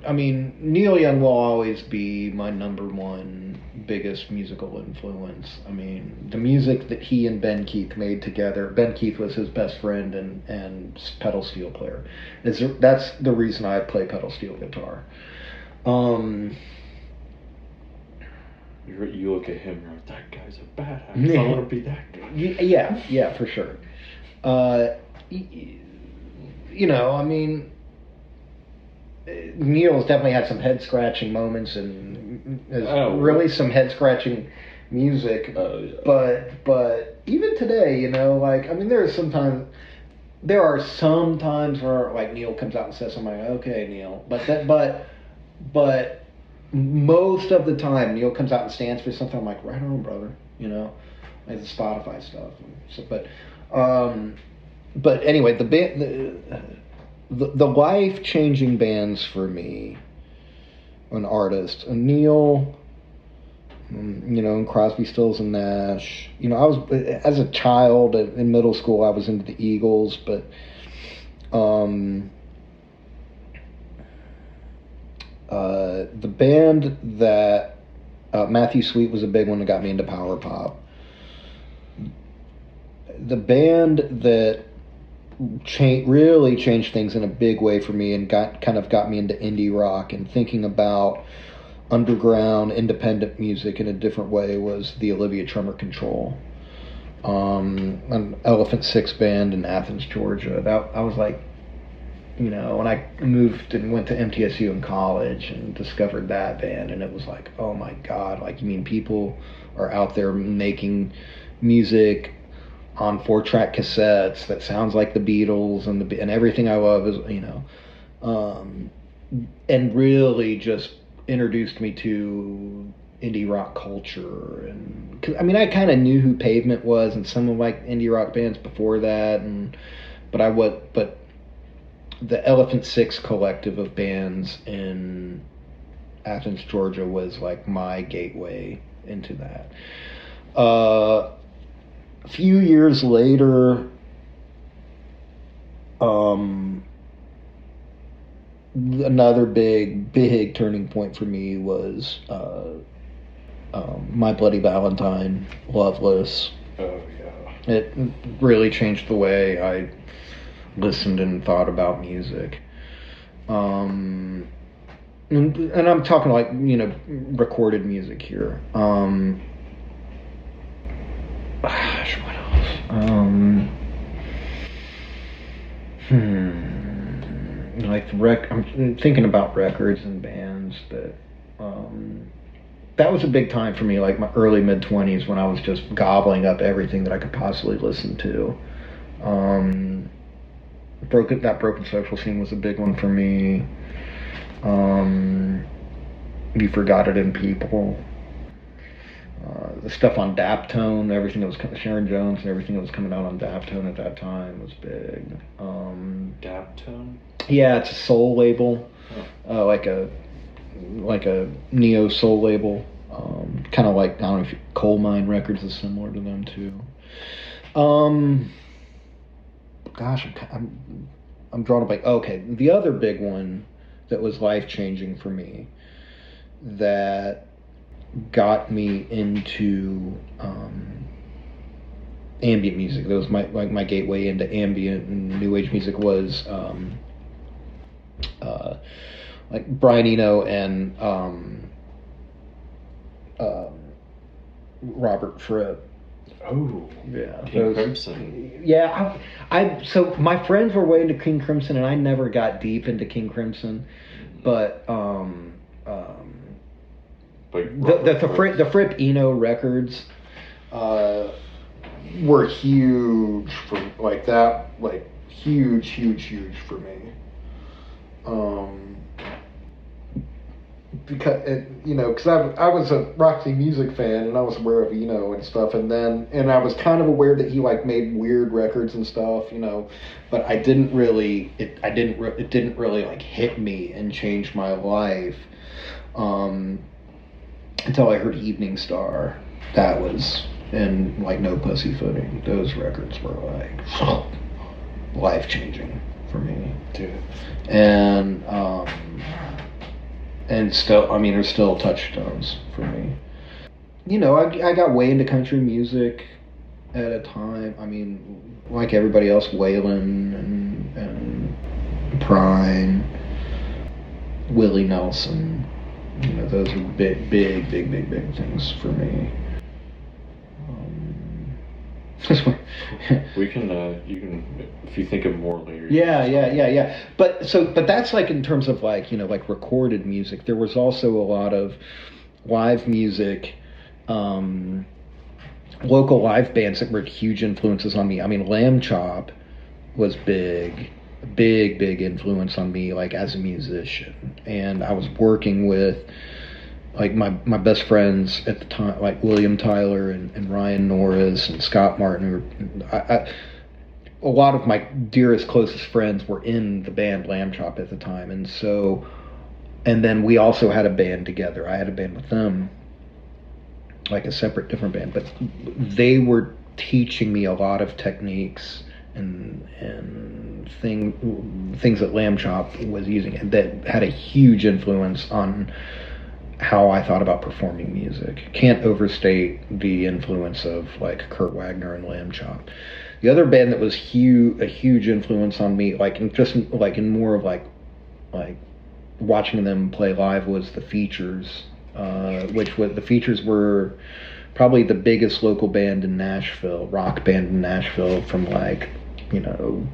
Speaker 1: I mean, Neil Young will always be my number one biggest musical influence. I mean, the music that he and Ben Keith made together. Ben Keith was his best friend and pedal steel player. That's the reason I play pedal steel guitar.
Speaker 3: You look at him, you're like, that guy's a badass. I want to be that guy.
Speaker 1: Yeah, for sure. I mean, Neil's definitely had some head scratching moments and really some head scratching music. But even today, like, I mean, there are some times where like Neil comes out and says something like, okay, Neil, but most of the time Neil comes out and stands for something. I'm like, right on, brother. Like the Spotify stuff. So, but anyway, the band, the life-changing bands for me, an artist, Neil, and Crosby, Stills and Nash. I was, as a child in middle school, I was into the Eagles, but the band that Matthew Sweet was a big one that got me into power pop. The band that really changed things in a big way for me and got me into indie rock and thinking about underground independent music in a different way was the Olivia Tremor Control, an Elephant Six band in Athens, Georgia. That I was like, when I moved and went to MTSU in college and discovered that band, and it was like, oh my God, like, you mean people are out there making music on 4-track cassettes that sounds like the Beatles and everything I love is, and really just introduced me to indie rock culture. And 'cause, I mean, I kind of knew who Pavement was and some of like indie rock bands before that, but the Elephant Six collective of bands in Athens, Georgia was like my gateway into that. A few years later, another big turning point for me was My Bloody Valentine, Loveless.
Speaker 3: Oh yeah.
Speaker 1: It really changed the way I listened and thought about music. And I'm talking like, recorded music here. Gosh, what else? like I'm thinking about records and bands that was a big time for me, like my early mid-20s when I was just gobbling up everything that I could possibly listen to. That broken social scene was a big one for me. You Forgot It in People. The stuff on Daptone, everything that was Sharon Jones and everything that was coming out on Daptone at that time was big.
Speaker 3: Daptone?
Speaker 1: Yeah, it's a soul label, like a neo soul label, kind of like, I don't know if Coal Mine Records is similar to them too. Gosh, I'm drawing a blank. Okay, the other big one that was life changing for me, that got me into ambient music. That was my gateway into ambient and new age music was like Brian Eno and Robert Fripp.
Speaker 3: Oh,
Speaker 1: yeah,
Speaker 3: King Crimson.
Speaker 1: Yeah, so my friends were way into King Crimson, and I never got deep into King Crimson, but the Fripp Eno records were huge for huge for me. Because I was a Roxy Music fan, and I was aware of Eno and stuff, and I was kind of aware that he like made weird records and stuff, but it didn't really like hit me and change my life until I heard Evening Star. That was, and like No Pussyfooting. Those records were like life changing for me,
Speaker 3: dude.
Speaker 1: And still, there's still touchstones for me. I got way into country music at a time. Like everybody else, Waylon and Prine, Willie Nelson. Those are big things for me.
Speaker 3: We can, you can, if you think of more later.
Speaker 1: Yeah. But that's like in terms of like recorded music. There was also a lot of live music, local live bands that were huge influences on me. Lamb Chop was big influence on me, like as a musician. And I was working with like my best friends at the time, like William Tyler and Ryan Norris and Scott Martin. A lot of my dearest, closest friends were in the band Lamb Chop at the time. And then we also had a band together. I had a band with them, like a separate, different band. But they were teaching me a lot of techniques and things that Lamb Chop was using, and that had a huge influence on how I thought about performing music. Can't overstate the influence of like Kurt Wagner and Lamb Chop. The other band that was a huge influence on me, like in more of like watching them play live, was the Features, the Features were probably the biggest local band in Nashville, rock band in Nashville from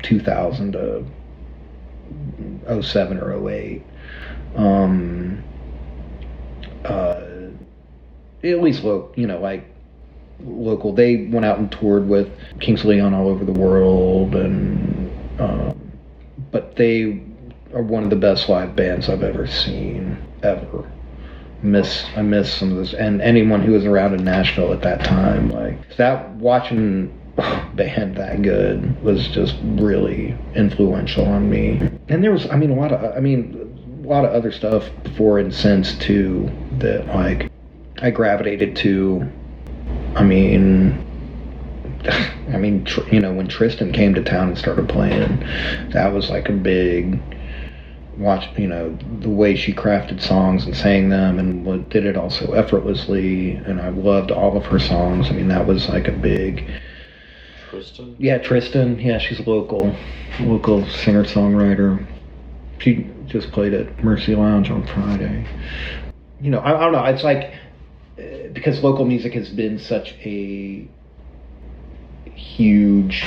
Speaker 1: 2000 to 07 or 08. At least local. They went out and toured with Kings of Leon all over the world, and but they are one of the best live bands I've ever seen, ever. I miss some of this, and anyone who was around in Nashville at that time, like that, watching a band that good was just really influential on me. And there was a lot of other stuff before and since too that like I gravitated to. When Tristan came to town and started playing, that was like a big watch. The way she crafted songs and sang them, and did it all so effortlessly, and I loved all of her songs. That was like a big.
Speaker 3: Tristan? Yeah,
Speaker 1: Tristan. Yeah, she's a local singer-songwriter. She just played at Mercy Lounge on Friday. I don't know. It's like, because local music has been such a huge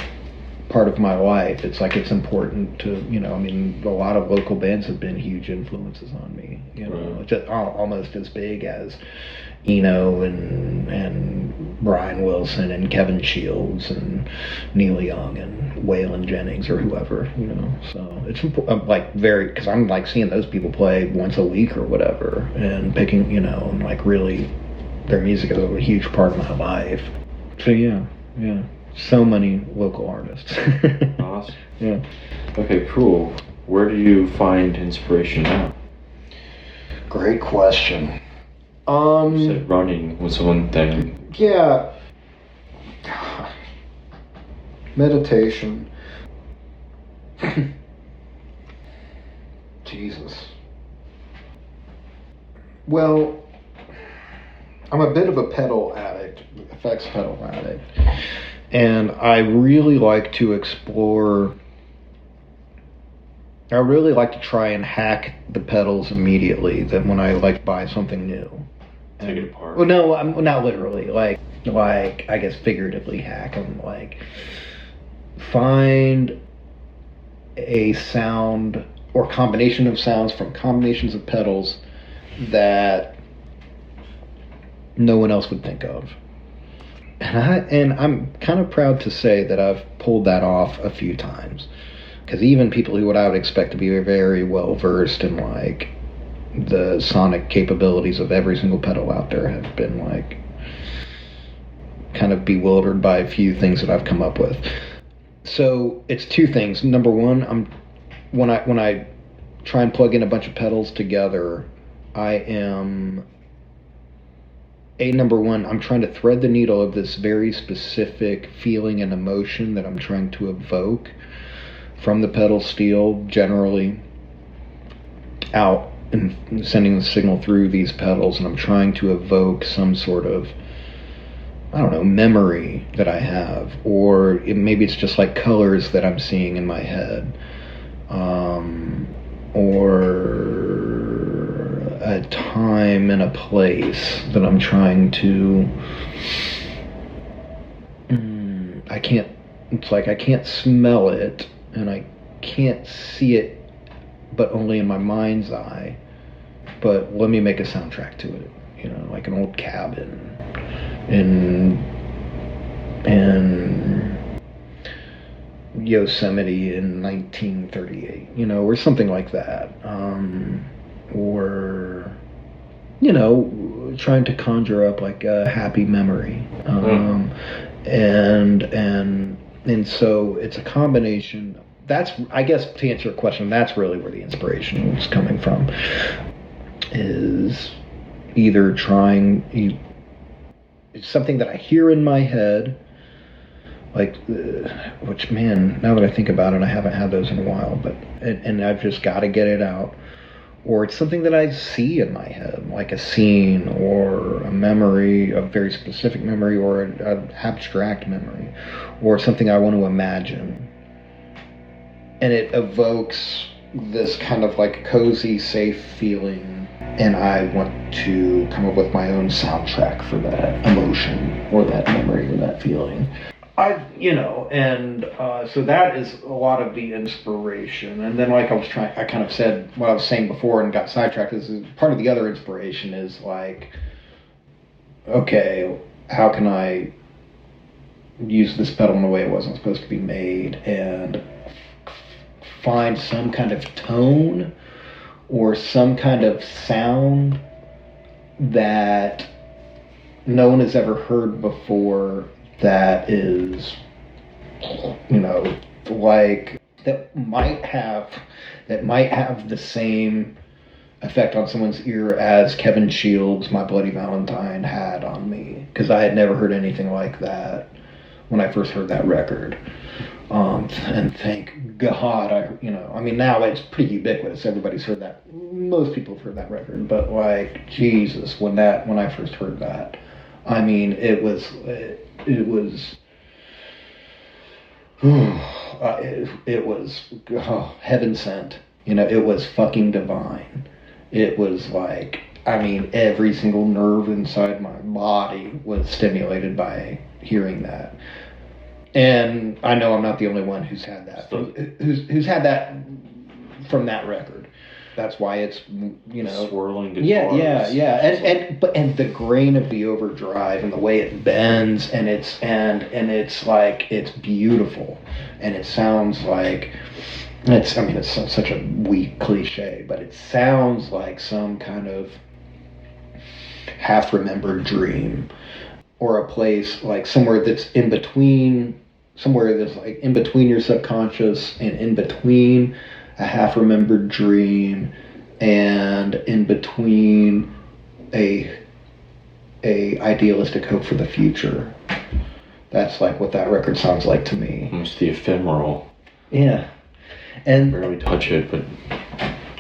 Speaker 1: part of my life. It's like it's important to, you know, I mean, a lot of local bands have been huge influences on me, you know, just almost as big as Eno and Brian Wilson and Kevin Shields and Neil Young and Waylon Jennings or whoever, you know. So it's like very, because I'm like seeing those people play once a week or whatever, and picking, you know, and like really their music is a huge part of my life. So yeah. So many local artists.
Speaker 3: Awesome.
Speaker 1: Yeah.
Speaker 3: Okay, cool. Where do you find inspiration now?
Speaker 1: Great question.
Speaker 3: You said running was one thing.
Speaker 1: Yeah. Meditation. Jesus. Well, I'm a bit of a pedal addict, effects pedal addict, and I really like to explore. I really like to try and hack the pedals immediately. That when I like buy something new,
Speaker 3: Take it apart.
Speaker 1: Well, no, I'm not literally. Like I guess figuratively hack them. Like find a sound or combination of sounds from combinations of pedals that no one else would think of. And I'm kind of proud to say that I've pulled that off a few times. Because even people who I would expect to be very well versed in like the sonic capabilities of every single pedal out there have been like kind of bewildered by a few things that I've come up with. So it's two things. Number one, when I try and plug in a bunch of pedals together, I'm trying to thread the needle of this very specific feeling and emotion that I'm trying to evoke from the pedal steel, generally out and sending the signal through these pedals, and I'm trying to evoke some sort of, I don't know, memory that I have, or maybe it's just like colors that I'm seeing in my head, or a time and a place that I'm trying to. It's like I can't smell it and I can't see it, but only in my mind's eye. But let me make a soundtrack to it, you know, like an old cabin in Yosemite in 1938, you know, or something like that. Or, you know, trying to conjure up like a happy memory. And so it's a combination. That's, I guess, to answer your question, that's really where the inspiration is coming from. Is either it's something that I hear in my head, like, which, man, now that I think about it, I haven't had those in a while, but, and I've just got to get it out. Or it's something that I see in my head, like a scene or a memory, a very specific memory, or an abstract memory, or something I want to imagine. And it evokes this kind of like cozy, safe feeling, and I want to come up with my own soundtrack for that emotion, or that memory, or that feeling. So that is a lot of the inspiration. And then like I kind of said what I was saying before and got sidetracked, is part of the other inspiration is like, okay, how can I use this pedal in a way it wasn't supposed to be made, and find some kind of tone or some kind of sound that no one has ever heard before, that is, you know, like that might have the same effect on someone's ear as Kevin Shields' My Bloody Valentine had on me, because I had never heard anything like that when I first heard that record. And thank God, I mean, now it's pretty ubiquitous. Everybody's heard that. Most people have heard that record, but like, Jesus, when I first heard that, I mean, it was heaven sent. You know, it was fucking divine. It was like, I mean, every single nerve inside my body was stimulated by hearing that. And I know I'm not the only one who's had that. Who's had that from that record. That's why it's, you know,
Speaker 3: swirling guitars.
Speaker 1: And the grain of the overdrive and the way it bends and it's like it's beautiful and it sounds like it's such a weak cliche, but it sounds like some kind of half remembered dream or a place like somewhere that's in between, somewhere that's like in between your subconscious and in between a half-remembered dream and in between a idealistic hope for the future. That's like what that record sounds like to me.
Speaker 3: Almost the ephemeral.
Speaker 1: Yeah. And
Speaker 3: barely touch it, but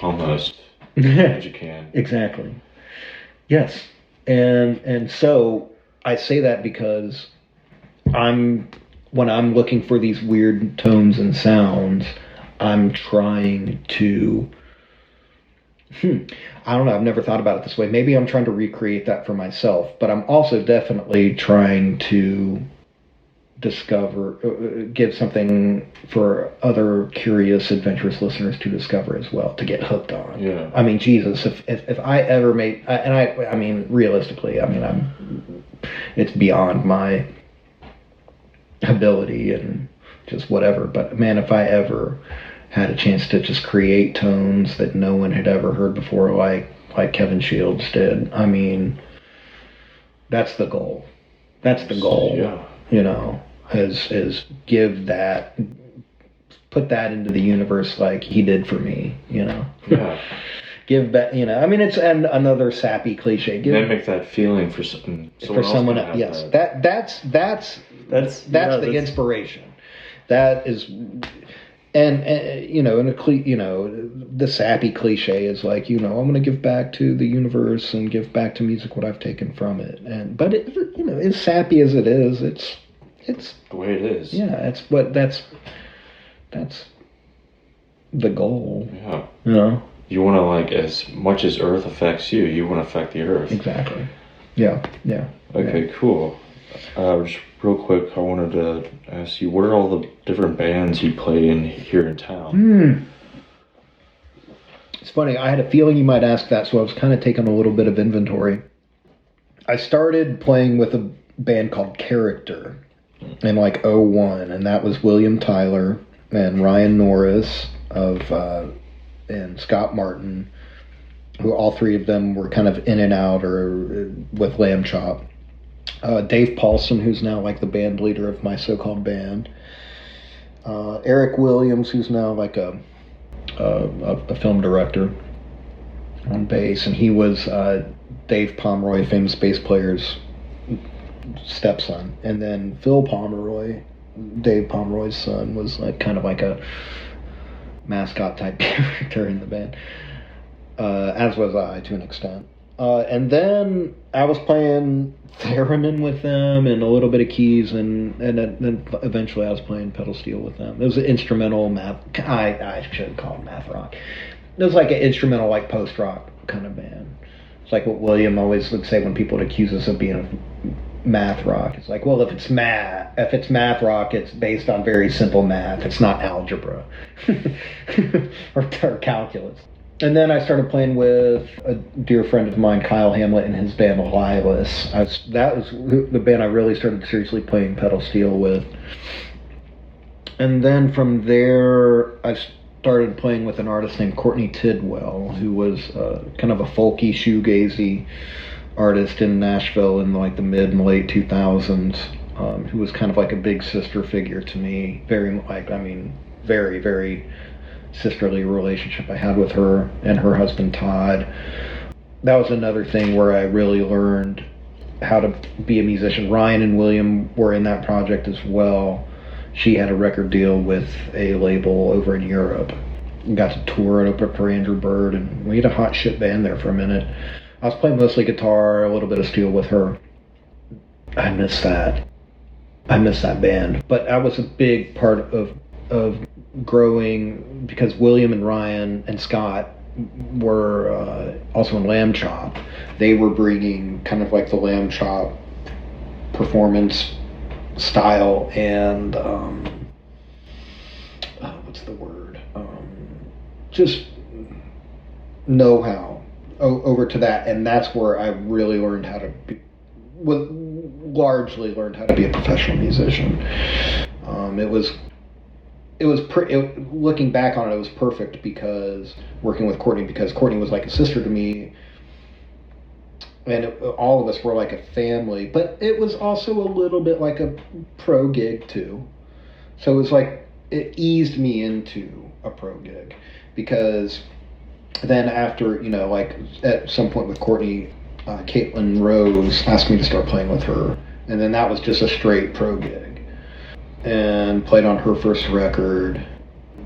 Speaker 3: almost as you can.
Speaker 1: Exactly. Yes. And so I say that because when I'm looking for these weird tones and sounds, I'm trying to, I don't know, I've never thought about it this way. Maybe I'm trying to recreate that for myself, but I'm also definitely trying to give something for other curious, adventurous listeners to discover as well, to get hooked on.
Speaker 3: Yeah.
Speaker 1: I mean, Jesus, if I ever made, I mean, realistically, it's beyond my ability and just whatever, but man, if I ever had a chance to just create tones that no one had ever heard before, like Kevin Shields did, I mean, that's the goal. That's the goal.
Speaker 3: Yeah.
Speaker 1: You know, is put that into the universe like he did for me, you know.
Speaker 3: Yeah.
Speaker 1: Give back, you know. I mean, it's another sappy cliche.
Speaker 3: Mimic that feeling for someone else.
Speaker 1: Yes, that's the inspiration. That is, and you know, the sappy cliche is like, you know, I'm going to give back to the universe and give back to music what I've taken from it. But it, you know, as sappy as it is, it's
Speaker 3: the way it is.
Speaker 1: Yeah, that's the goal.
Speaker 3: Yeah.
Speaker 1: You know.
Speaker 3: You want to, like, as much as Earth affects you, you want to affect the Earth.
Speaker 1: Exactly. Yeah.
Speaker 3: Okay, cool. Just real quick, I wanted to ask you, what are all the different bands you play in here in town?
Speaker 1: It's funny, I had a feeling you might ask that, so I was kind of taking a little bit of inventory. I started playing with a band called Character in like 2001, and that was William Tyler and Ryan Norris and Scott Martin, who all three of them were kind of in and out or with Lamb Chop. Dave Paulson, who's now like the band leader of my so-called band. Eric Williams, who's now like a film director on bass, and he was Dave Pomeroy, famous bass player's stepson. And then Phil Pomeroy, Dave Pomeroy's son, was like kind of like a mascot type character in the band, as was I to an extent. And then I was playing theremin with them and a little bit of keys, and then eventually I was playing pedal steel with them. It was an instrumental math. I shouldn't call it math rock. It was like an instrumental, like post rock kind of band. It's like what William always would say when people would accuse us of being math rock. It's like, well, if it's math rock, it's based on very simple math. It's not algebra or calculus. And then I started playing with a dear friend of mine, Kyle Hamlet, and his band Loveless. That was the band I really started seriously playing pedal steel with. And then from there, I started playing with an artist named Courtney Tidwell, who was kind of a folky, shoegazy artist in Nashville in like the mid and late 2000s, who was kind of like a big sister figure to me. Very, very sisterly relationship I had with her and her husband Todd. That was another thing where I really learned how to be a musician. Ryan and William were in that project as well. She had a record deal with a label over in Europe and got to tour and open up for Andrew Bird, and we had a hot shit band there for a minute. I was playing mostly guitar, a little bit of steel with her. I miss that band. But that was a big part of growing, because William and Ryan and Scott were also in Lamb Chop. They were bringing kind of like the Lamb Chop performance style and what's the word? Just know-how over to that, and that's where I really learned how to be, largely learned how to be a professional musician. Looking back on it, it was perfect because working with Courtney, because Courtney was like a sister to me, and all of us were like a family, but it was also a little bit like a pro gig too. So it was like, it eased me into a pro gig, because then after, like at some point with Courtney, Caitlin Rose asked me to start playing with her, and then that was just a straight pro gig, and played on her first record.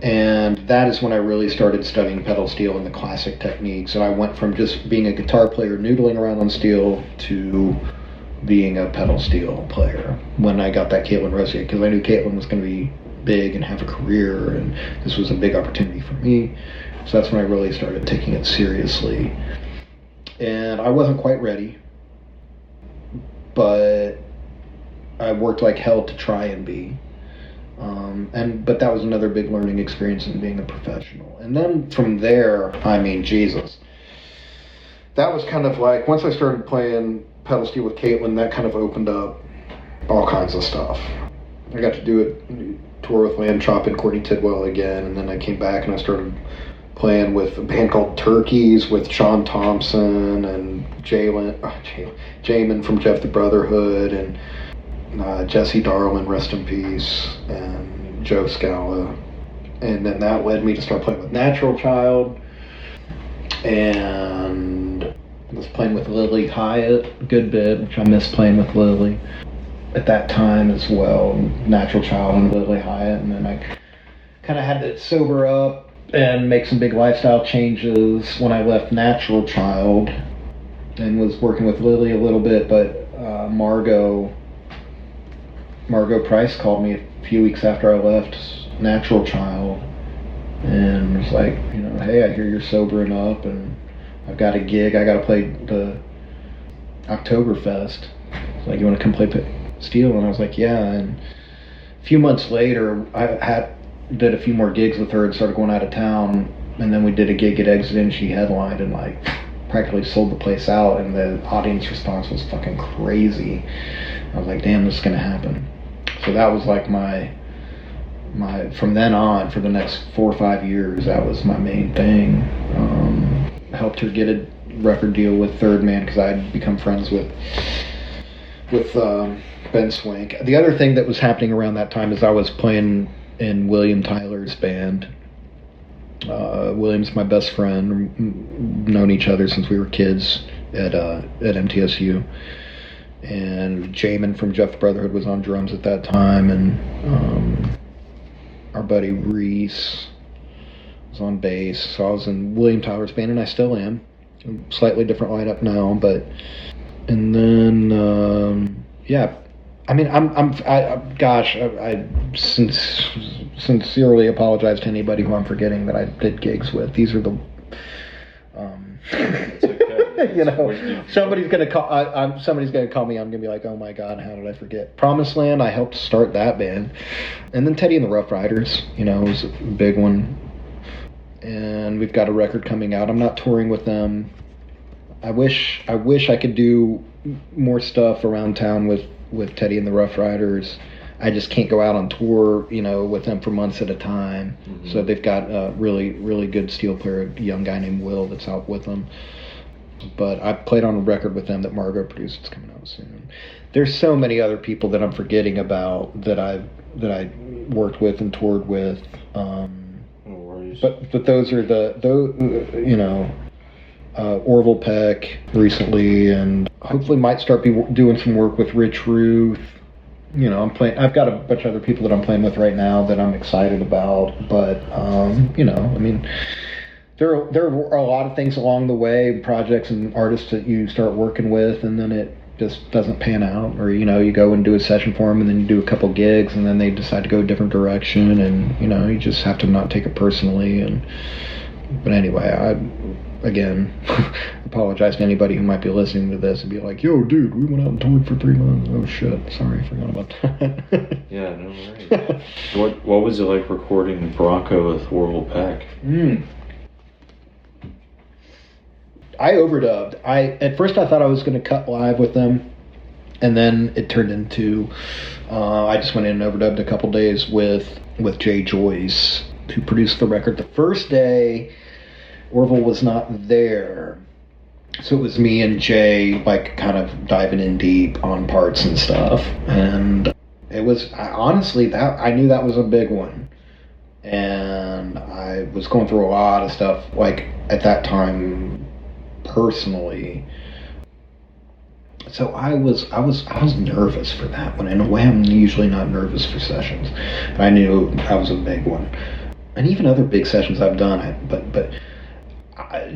Speaker 1: And that is when I really started studying pedal steel and the classic techniques, and I went from just being a guitar player noodling around on steel to being a pedal steel player when I got that Caitlin Rose gig, because I knew Caitlin was going to be big and have a career, and this was a big opportunity for me. So that's when I really started taking it seriously. And I wasn't quite ready, but I worked like hell to try and be. But that was another big learning experience in being a professional. And then from there, I mean, Jesus. That was kind of like, once I started playing pedal steel with Caitlin, that kind of opened up all kinds of stuff. I got to do a tour with Land Chop and Courtney Tidwell again, and then I came back and I started playing with a band called Turkeys with Sean Thompson and Jamin from Jeff the Brotherhood, and Jesse Darlin, rest in peace, and Joe Scala. And then that led me to start playing with Natural Child, and I was playing with Lily Hyatt a good bit, which I miss playing with Lily at that time as well. Natural Child and Lily Hyatt. And then I kind of had to sober up and make some big lifestyle changes when I left Natural Child, and was working with Lily a little bit, but Margot Price called me a few weeks after I left Natural Child and was like, hey, I hear you're sobering up and I've got a gig, I got to play the Oktoberfest. It's like, you want to come play steel? And I was like, yeah. And a few months later, I did a few more gigs with her and started going out of town, and then we did a gig at Exit and she headlined and like practically sold the place out, and the audience response was fucking crazy. I was like, damn, this is gonna happen. So that was like my from then on, for the next 4 or 5 years, that was my main thing. Helped her get a record deal with Third Man, because I'd become friends with Ben Swank. The other thing that was happening around that time is I was playing in William Tyler's band. William's my best friend. We've known each other since we were kids at MTSU. And Jamin from Jeff Brotherhood was on drums at that time, and our buddy Reese was on bass. So I was in William Tyler's band, and I still am. Slightly different lineup now, but. And then yeah. I mean, I sincerely apologize to anybody who I'm forgetting that I did gigs with. These are the,
Speaker 3: It's okay.
Speaker 1: Somebody's gonna call me. I'm gonna be like, oh my God, how did I forget? Promised Land, I helped start that band, and then Teddy and the Rough Riders, was a big one. And we've got a record coming out. I'm not touring with them. I wish I could do more stuff around town with Teddy and the Rough Riders. I just can't go out on tour, with them for months at a time. Mm-hmm. So they've got a really, really good steel player, a young guy named Will, that's out with them. But I played on a record with them that Margot produced. It's coming out soon. There's so many other people that I'm forgetting about that I worked with and toured with.
Speaker 3: No worries.
Speaker 1: But those are Orville Peck recently, and hopefully might start doing some work with Rich Ruth. I've got a bunch of other people that I'm playing with right now that I'm excited about, but there are a lot of things along the way, projects and artists that you start working with, and then it just doesn't pan out, or you go and do a session for them, and then you do a couple gigs, and then they decide to go a different direction, and you just have to not take it personally. But anyway, again, apologize to anybody who might be listening to this and be like, yo, dude, we went out and toured for 3 months. Oh, shit. Sorry, I forgot about that.
Speaker 3: Yeah, no worries. What was it like recording Bronco with Orville Peck?
Speaker 1: I overdubbed. At first I thought I was going to cut live with them, and then it turned into I just went in and overdubbed a couple days with Jay Joyce, who produced the record. The first day, Orville was not there, so it was me and Jay, like, kind of diving in deep on parts and stuff. And it was honestly that I knew that was a big one, and I was going through a lot of stuff, like, at that time personally. So I was nervous for that one. In a way, I'm usually not nervous for sessions, but I knew that was a big one. And even other big sessions I've done, but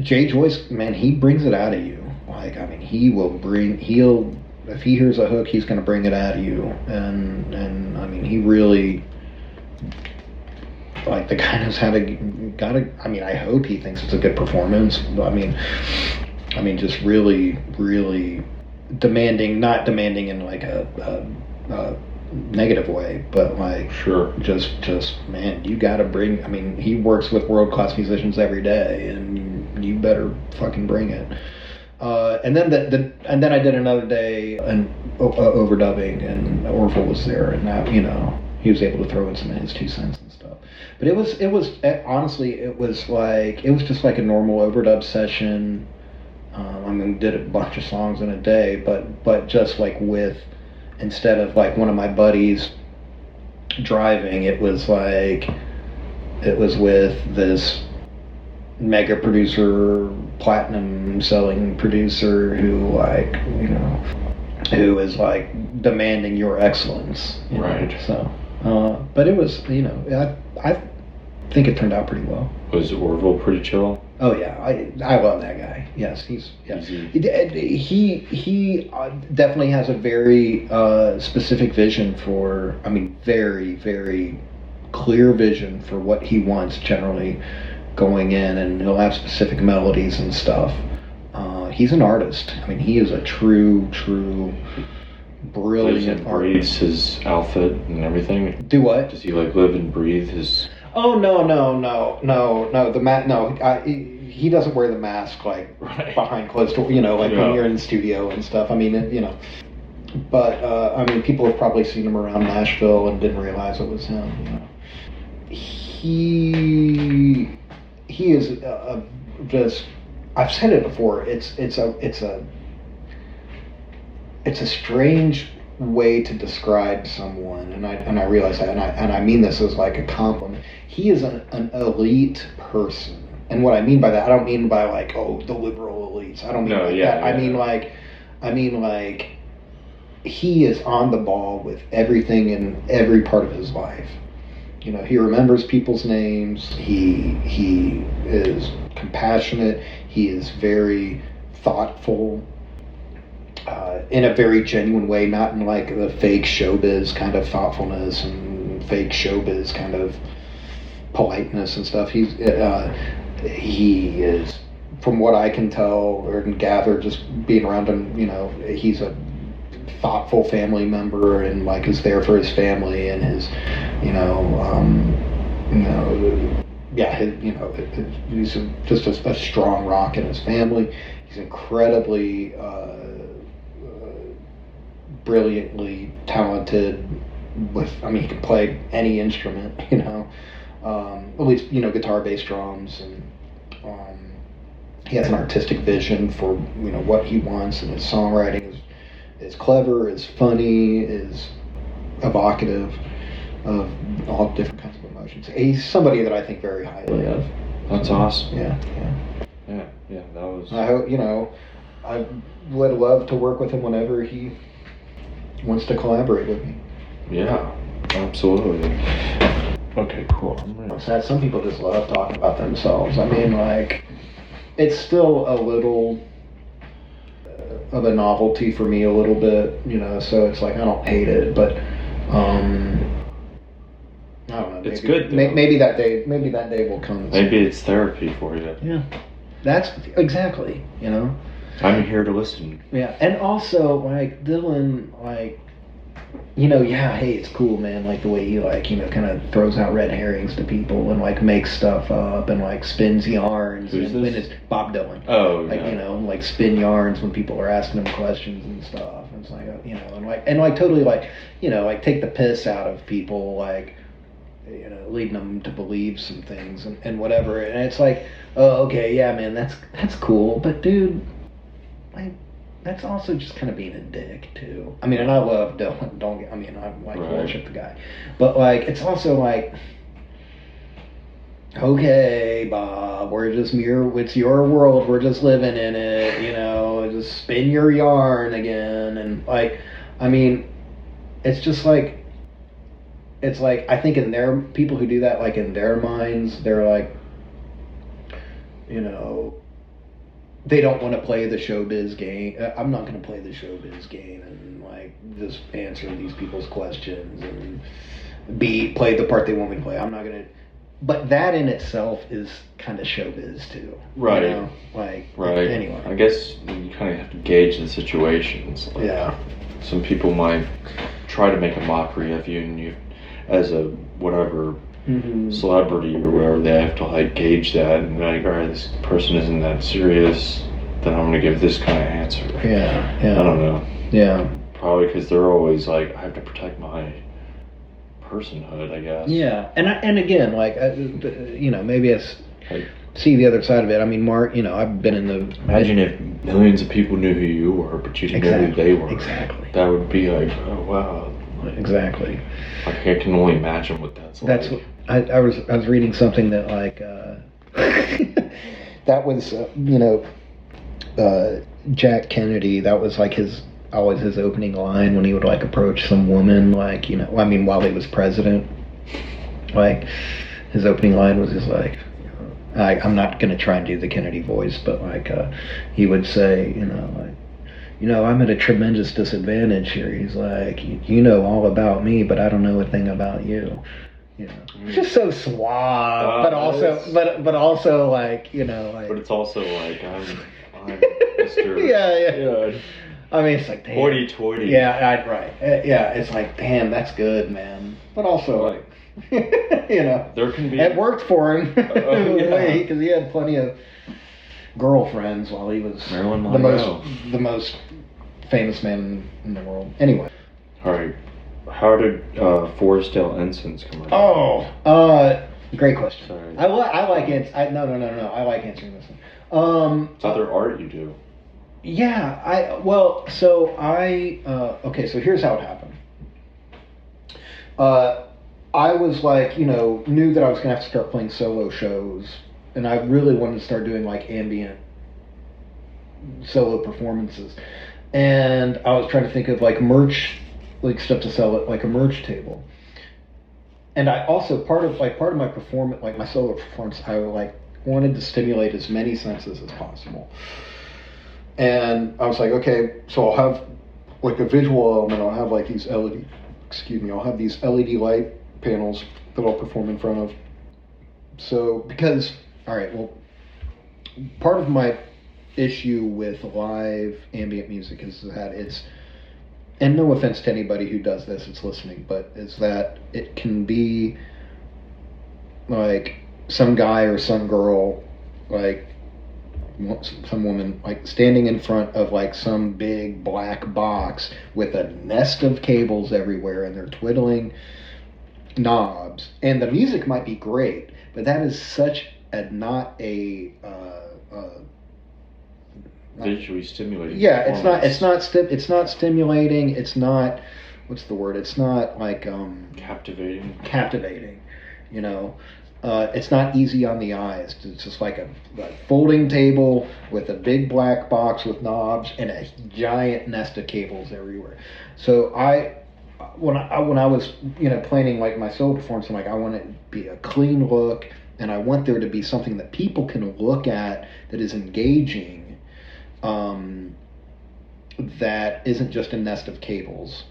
Speaker 1: Jay Joyce, man, he brings it out of you. Like, I mean, if he hears a hook, he's going to bring it out of you. And I mean, he really, like, the guy knows how to, I mean, I hope he thinks it's a good performance. I mean, just really, really demanding, not demanding in like a negative way, but like,
Speaker 3: sure,
Speaker 1: just man, you gotta bring. I mean, he works with world-class musicians every day, and you better fucking bring it. And then I did another day and overdubbing, and Orville was there, and that, you know, he was able to throw in some of his 2 cents and stuff. But it was honestly, it was just like a normal overdub session. I mean, did a bunch of songs in a day, but just like with, instead of like one of my buddies driving, it was with this mega producer, platinum selling producer who, like, you know, who is like demanding your excellence.
Speaker 3: Right.
Speaker 1: So, but it was, you know, I think it turned out pretty well.
Speaker 3: Was Orville pretty chill?
Speaker 1: Oh yeah, I love that guy. Yes, he definitely has a very specific vision for. I mean, very, very clear vision for what he wants generally going in, and he'll have specific melodies and stuff. He's an artist. I mean, he is a true brilliant artist.
Speaker 3: Breathes his outfit and everything.
Speaker 1: Do what?
Speaker 3: Does he like live and breathe his?
Speaker 1: Oh no! He doesn't wear the mask, like, right, behind closed doors. You know, like, when you're in the studio and stuff. I mean, you know. But I mean, people have probably seen him around Nashville and didn't realize it was him. You know, he is just. I've said it before. It's a strange way to describe someone, and I realize that, and I mean this as like a compliment. He is an elite person, and what I mean by that, I don't mean by like, oh, the liberal elites. I don't mean that.
Speaker 3: Yeah.
Speaker 1: I mean like he is on the ball with everything in every part of his life. You know, he remembers people's names. He is compassionate. He is very thoughtful. In a very genuine way, not in like the fake showbiz kind of thoughtfulness and fake showbiz kind of politeness and stuff. He is, from what I can tell or can gather, just being around him, you know, he's a thoughtful family member and like is there for his family and his, he's just a strong rock in his family. He's incredibly brilliantly talented he can play any instrument, at least, guitar, bass, drums, and he has an artistic vision for, what he wants, and his songwriting is clever, is funny, is evocative of all different kinds of emotions. He's somebody that I think very highly of.
Speaker 3: That's awesome.
Speaker 1: Yeah,
Speaker 3: that was...
Speaker 1: I hope, I would love to work with him whenever he wants to collaborate with me.
Speaker 3: Yeah, absolutely. Okay, cool.
Speaker 1: Sad. Some people just love talking about themselves. I mean, like, it's still a little of a novelty for me, a little bit, so it's like I don't hate it, but I don't know.
Speaker 3: It's good.
Speaker 1: Maybe that day will come.
Speaker 3: Maybe it's therapy for you.
Speaker 1: Yeah. That's exactly, you know.
Speaker 3: I'm here to listen.
Speaker 1: Yeah, and also like Dylan, like, you know, yeah, hey, it's cool, man. Like the way he, like, you know, kind of throws out red herrings to people and like makes stuff up and like spins yarns.
Speaker 3: Who's
Speaker 1: and
Speaker 3: this?
Speaker 1: when it's Bob Dylan.
Speaker 3: Oh,
Speaker 1: Like,
Speaker 3: yeah.
Speaker 1: you know, like spin yarns when people are asking him questions and stuff. And it's like, you know, and like totally like, you know, like take the piss out of people, like, you know, leading them to believe some things and whatever. And it's like, oh, okay, yeah, man, that's cool, but dude, like, that's also just kind of being a dick too. I mean, and I love Dylan. I'm like
Speaker 3: Right.
Speaker 1: worship the guy, but like it's also like, okay, Bob, it's your world. We're just living in it. You know, just spin your yarn again, and like, I mean, it's just like, it's like I think in their people who do that, like in their minds, they're like, you know, they don't want to play the showbiz game. I'm not going to play the showbiz game and like just answer these people's questions and play the part they want me to play. I'm not going to. But that in itself is kind of showbiz too.
Speaker 3: Right.
Speaker 1: You know? Like,
Speaker 3: Right.
Speaker 1: Anyway.
Speaker 3: I guess you kind of have to gauge the situations. Like,
Speaker 1: Yeah.
Speaker 3: Some people might try to make a mockery of you, and you, as a whatever
Speaker 1: Mm-hmm.
Speaker 3: celebrity or whatever, they have to like gauge that and be like, all right, this person isn't that serious, then I'm gonna give this kind of answer.
Speaker 1: Yeah. Yeah.
Speaker 3: I don't know.
Speaker 1: Yeah.
Speaker 3: Probably because they're always like, I have to protect my personhood, I guess.
Speaker 1: Yeah. And again, like, you know, maybe it's
Speaker 3: Like,
Speaker 1: see the other side of it. I mean, Mark, you know, I've been in the.
Speaker 3: imagine if millions of people knew who you were, but you didn't know who they were.
Speaker 1: Exactly.
Speaker 3: That would be like, oh wow.
Speaker 1: Exactly.
Speaker 3: Like, I can only imagine what that's like.
Speaker 1: That's what I was reading something that like that was you know, Jack Kennedy. That was like always his opening line when he would like approach some woman, like, you know, I mean, while he was president, like his opening line was just like, I'm not gonna try and do the Kennedy voice, but like he would say, you know, like, you know, I'm at a tremendous disadvantage here. He's like, you know all about me, but I don't know a thing about you. You know, it's just so suave, but also, but also like, you know, like.
Speaker 3: But it's also like, I'm Mr.
Speaker 1: Yeah. I mean, it's like, damn.
Speaker 3: Hoity-toity.
Speaker 1: Yeah, right. Yeah, it's like, damn, that's good, man. But also, like, you know,
Speaker 3: there can be.
Speaker 1: it worked for him.
Speaker 3: Yeah.
Speaker 1: Because he had plenty of girlfriends while he was
Speaker 3: Marilyn Monroe.
Speaker 1: the most famous man in the world. Anyway.
Speaker 3: All right. How did Forestdale Incense come about?
Speaker 1: Oh, great question.
Speaker 3: Sorry.
Speaker 1: I like no. I like answering this one.
Speaker 3: It's other art you do.
Speaker 1: Yeah, okay, so here's how it happened. I was like, you know, knew that I was gonna have to start playing solo shows, and I really wanted to start doing like ambient solo performances. And I was trying to think of like merch, like stuff to sell at like a merch table. And I also part of my performance, like my solo performance, I like wanted to stimulate as many senses as possible. And I was like, okay, so I'll have like a visual element. I'll have like these I'll have these LED light panels that I'll perform in front of. So because, all right, well, part of my issue with live ambient music is that it's, and no offense to anybody who does this, it's listening, but is that it can be like some guy or some girl, like some woman, like standing in front of like some big black box with a nest of cables everywhere, and they're twiddling knobs, and the music might be great, but that is such a not a
Speaker 3: visually stimulating.
Speaker 1: Yeah, it's not stimulating. It's not, what's the word? It's not like captivating. You know, it's not easy on the eyes. It's just like a folding table with a big black box with knobs and a giant nest of cables everywhere. So when I was, you know, planning like my solo performance, I'm like, I want it to be a clean look, and I want there to be something that people can look at that is engaging. That isn't just a nest of cables.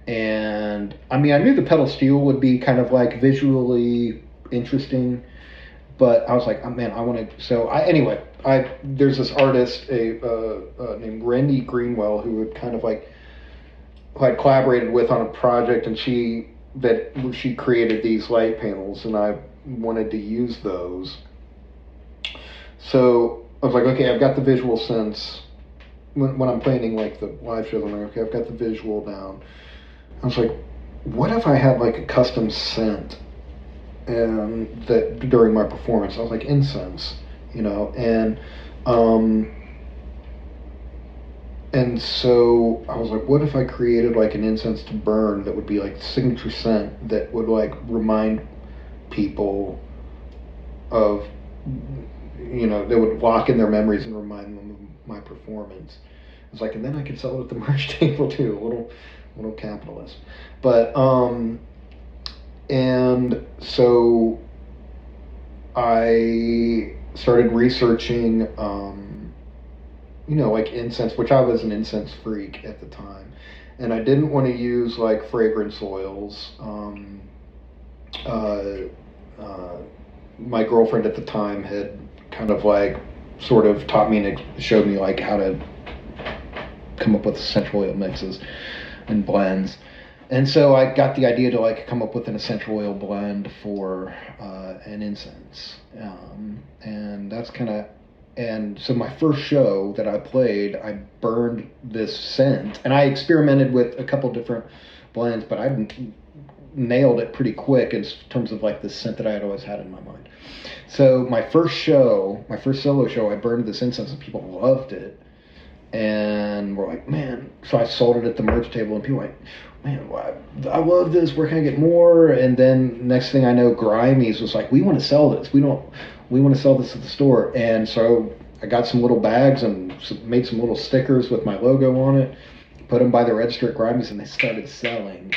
Speaker 1: And I mean, I knew the pedal steel would be kind of like visually interesting, but I was like, oh, man, I want to. So there's this artist named Randy Greenwell who would kind of like, who I'd collaborated with on a project, and she created these light panels, and I wanted to use those. So I was like, okay, I've got the visual sense. When I'm planning like the live shows, I'm like, okay, I've got the visual down. I was like, what if I had like a custom scent, and that during my performance, I was like, incense, and so I was like, what if I created like an incense to burn that would be like the signature scent that would like remind people of, that would lock in their memories and remind them of my performance. It's like, and then I could sell it at the merch table too, a little capitalist. But, and so I started researching, like incense, which I was an incense freak at the time. And I didn't want to use like fragrance oils. My girlfriend at the time had kind of like sort of taught me and showed me like how to come up with essential oil mixes and blends. And so I got the idea to like come up with an essential oil blend for an incense. And that's kind of, and so my first show that I played, I burned this scent, and I experimented with a couple different blends, but I nailed it pretty quick in terms of like the scent that I had always had in my mind. So my first solo show, I burned this incense and people loved it. And we're like, man, so I sold it at the merch table, and people were like, man, I love this, where can I get more? And then next thing I know, Grimey's was like, we want to sell this. We want to sell this at the store. And so I got some little bags and made some little stickers with my logo on it, put them by the register at Grimey's, and they started selling.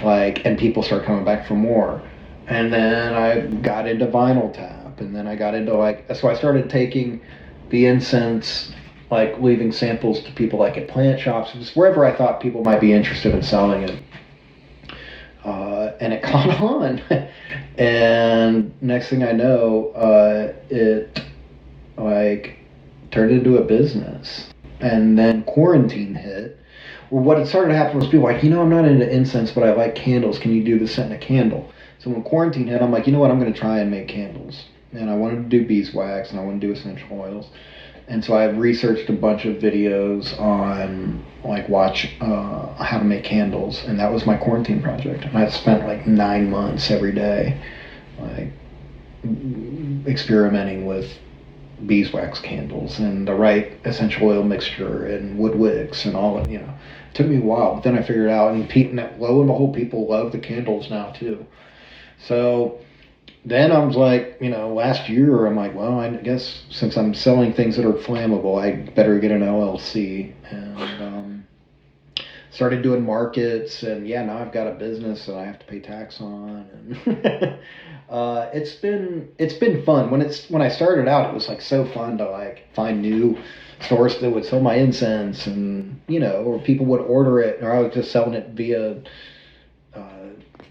Speaker 1: And people started coming back for more. And then I got into vinyl tap, and then I got into so I started taking the incense, like leaving samples to people like at plant shops, just wherever I thought people might be interested in selling it. And it caught on. And next thing I know, it turned into a business. And then quarantine hit. Well, what had started to happen was people were like, I'm not into incense, but I like candles. Can you do the scent in a candle? So when quarantine hit, I'm like, you know what? I'm going to try and make candles. And I wanted to do beeswax, and I wanted to do essential oils. And so I researched a bunch of videos on watch how to make candles, and that was my quarantine project. And I spent 9 months every day experimenting with beeswax candles and the right essential oil mixture and wood wicks and all that. It took me a while, but then I figured it out, and lo and behold, people love the candles now too. So then I was like, last year, I'm like, well, I guess since I'm selling things that are flammable, I better get an LLC. And started doing markets, and now I've got a business that I have to pay tax on. And it's been fun. When I started out, it was so fun to find new stores that would sell my incense, and or people would order it, or I was just selling it via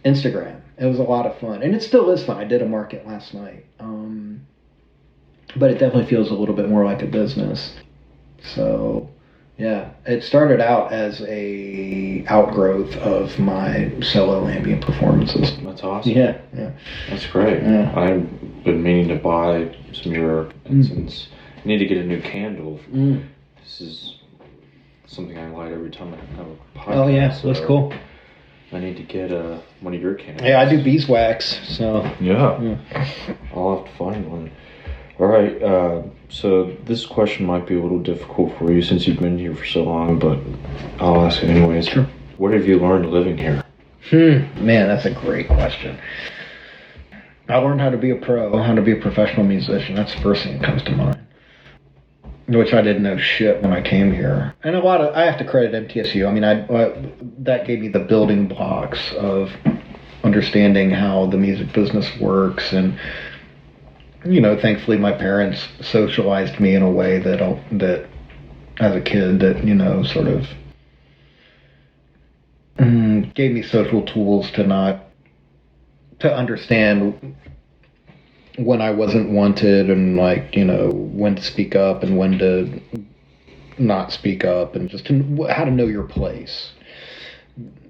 Speaker 1: Instagram. It was a lot of fun, and it still is fun. I did a market last night, but it definitely feels a little bit more like a business. So, it started out as a outgrowth of my solo ambient performances.
Speaker 3: That's awesome.
Speaker 1: Yeah.
Speaker 3: That's great.
Speaker 1: Yeah.
Speaker 3: I've been meaning to buy some of your incense. I need to get a new candle. This is something I light every time I have a podcast.
Speaker 1: Oh yeah, that's cool.
Speaker 3: I need to get one of your candles.
Speaker 1: Yeah, I do beeswax, so...
Speaker 3: Yeah. I'll have to find one. All right, so this question might be a little difficult for you since you've been here for so long, but I'll ask it anyways.
Speaker 1: Sure.
Speaker 3: What have you learned living here?
Speaker 1: Man, that's a great question. I learned how to be a pro, how to be a professional musician. That's the first thing that comes to mind. Which I didn't know shit when I came here. And I have to credit MTSU. I mean, that gave me the building blocks of understanding how the music business works. And, thankfully my parents socialized me in a way that as a kid, that, sort of gave me social tools to understand when I wasn't wanted, and like, when to speak up and when to not speak up, and just how to know your place.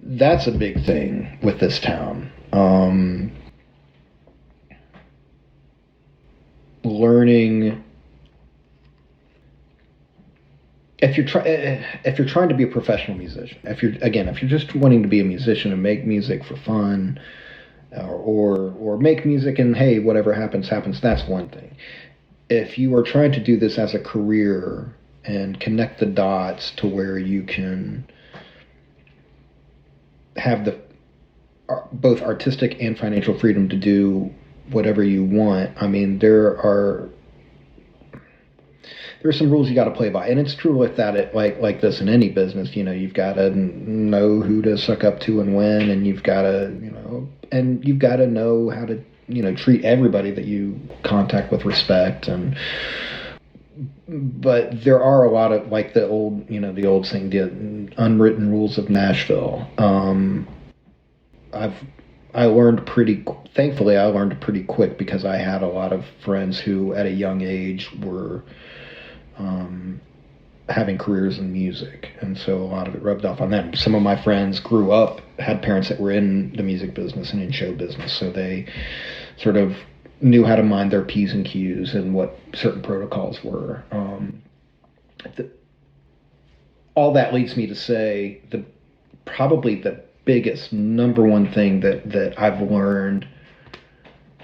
Speaker 1: That's a big thing with this town. Learning, if you're trying to be a professional musician, if you're just wanting to be a musician and make music for fun, or make music and hey, whatever happens, that's one thing. If you are trying to do this as a career and connect the dots to where you can have the both artistic and financial freedom to do whatever you want, I mean, there's some rules you got to play by, and it's true with that. Like this in any business, you've got to know who to suck up to and when, and you've got to know how to treat everybody that you contact with respect. But there are a lot of, like, the old saying, the unwritten rules of Nashville. Thankfully I learned pretty quick, because I had a lot of friends who at a young age were having careers in music, and so a lot of it rubbed off on them. Some of my friends grew up, had parents that were in the music business and in show business, so they sort of knew how to mind their P's and Q's and what certain protocols were. All that leads me to say probably the biggest number one thing that I've learned,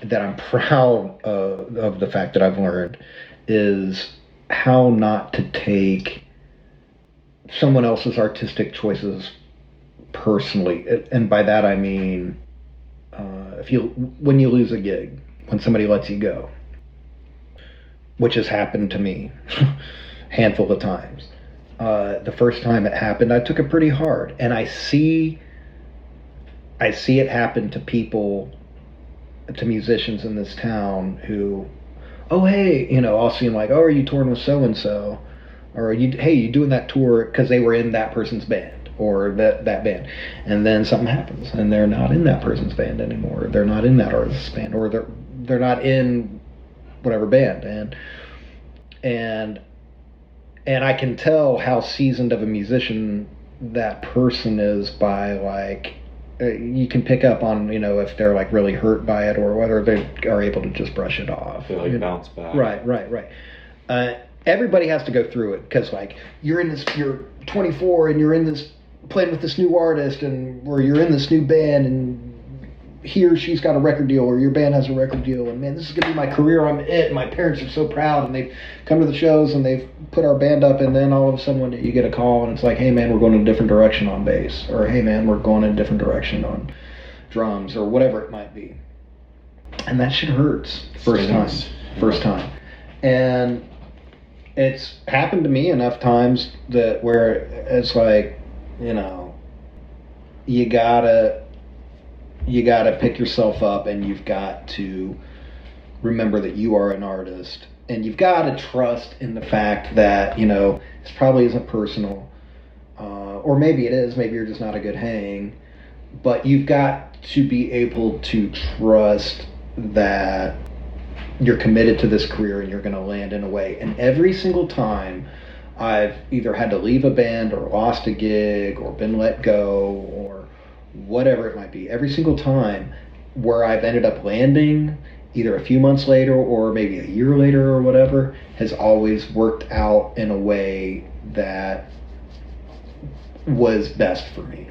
Speaker 1: that I'm proud of the fact that I've learned, is how not to take someone else's artistic choices personally. And by that I mean, when you lose a gig, when somebody lets you go, which has happened to me handful of times. The first time it happened, I took it pretty hard, and I see it happen to people, to musicians in this town who, oh hey, I'll see them like, oh, are you touring with so and so, or hey, you doing that tour, because they were in that person's band or that band, and then something happens and they're not in that person's band anymore. They're not in that artist's band, or they're not in whatever band, and I can tell how seasoned of a musician that person is by, like, you can pick up on, if they're like really hurt by it, or whether they are able to just brush it off.
Speaker 3: They like bounce back.
Speaker 1: Right. Everybody has to go through it, because like you're 24 and you're in this, playing with this new artist, or you're in this new band, and he or she's got a record deal, or your band has a record deal, and man, this is gonna be my career. I'm it. And my parents are so proud, and they've come to the shows and they've put our band up, and then all of a sudden one day you get a call and it's like, hey man, we're going in a different direction on bass, or hey man, we're going in a different direction drums, or whatever it might be. And that shit hurts first time. And it's happened to me enough times that where it's like, you gotta pick yourself up, and you've got to remember that you are an artist, and you've got to trust in the fact that, this probably isn't personal, or maybe it is, maybe you're just not a good hang, but you've got to be able to trust that you're committed to this career and you're going to land in a way. And every single time I've either had to leave a band or lost a gig or been let go or whatever it might be, every single time where I've ended up landing either a few months later or maybe a year later or whatever, has always worked out in a way that was best for me.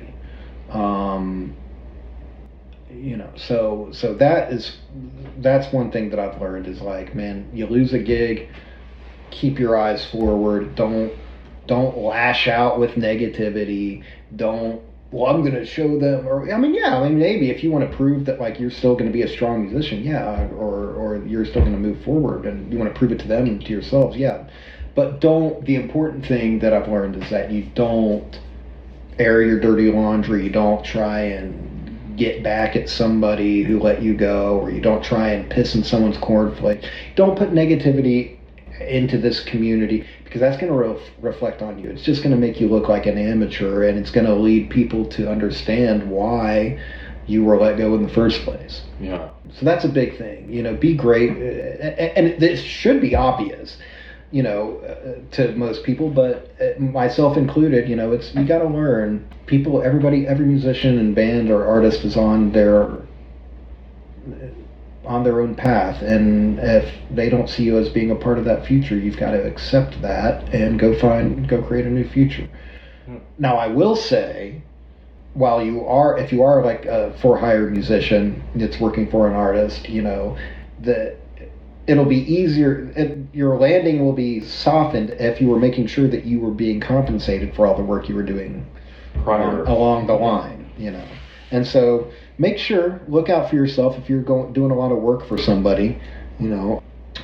Speaker 1: So that's one thing that I've learned is, like, man, you lose a gig, keep your eyes forward. Don't lash out with negativity. Well, I'm going to show them, or maybe if you want to prove that, like, you're still going to be a strong musician, or you're still going to move forward and you want to prove it to them and to yourselves, but the important thing that I've learned is that you don't air your dirty laundry. You don't try and get back at somebody who let you go, or you don't try and piss in someone's cornflakes. Don't put negativity into this community, because that's going to reflect on you. It's just going to make you look like an amateur, and it's going to lead people to understand why you were let go in the first place.
Speaker 3: Yeah.
Speaker 1: So that's a big thing. Be great, and this should be obvious, to most people, but myself included. It's you got to learn. People, everybody, every musician and band or artist is on their own path, and if they don't see you as being a part of that future, you've got to accept that and go create a new future. Now, I will say, while if you are like a for-hire musician that's working for an artist, that it'll be easier, your landing will be softened if you were making sure that you were being compensated for all the work you were doing along the line, And so make sure, look out for yourself if you're doing a lot of work for somebody,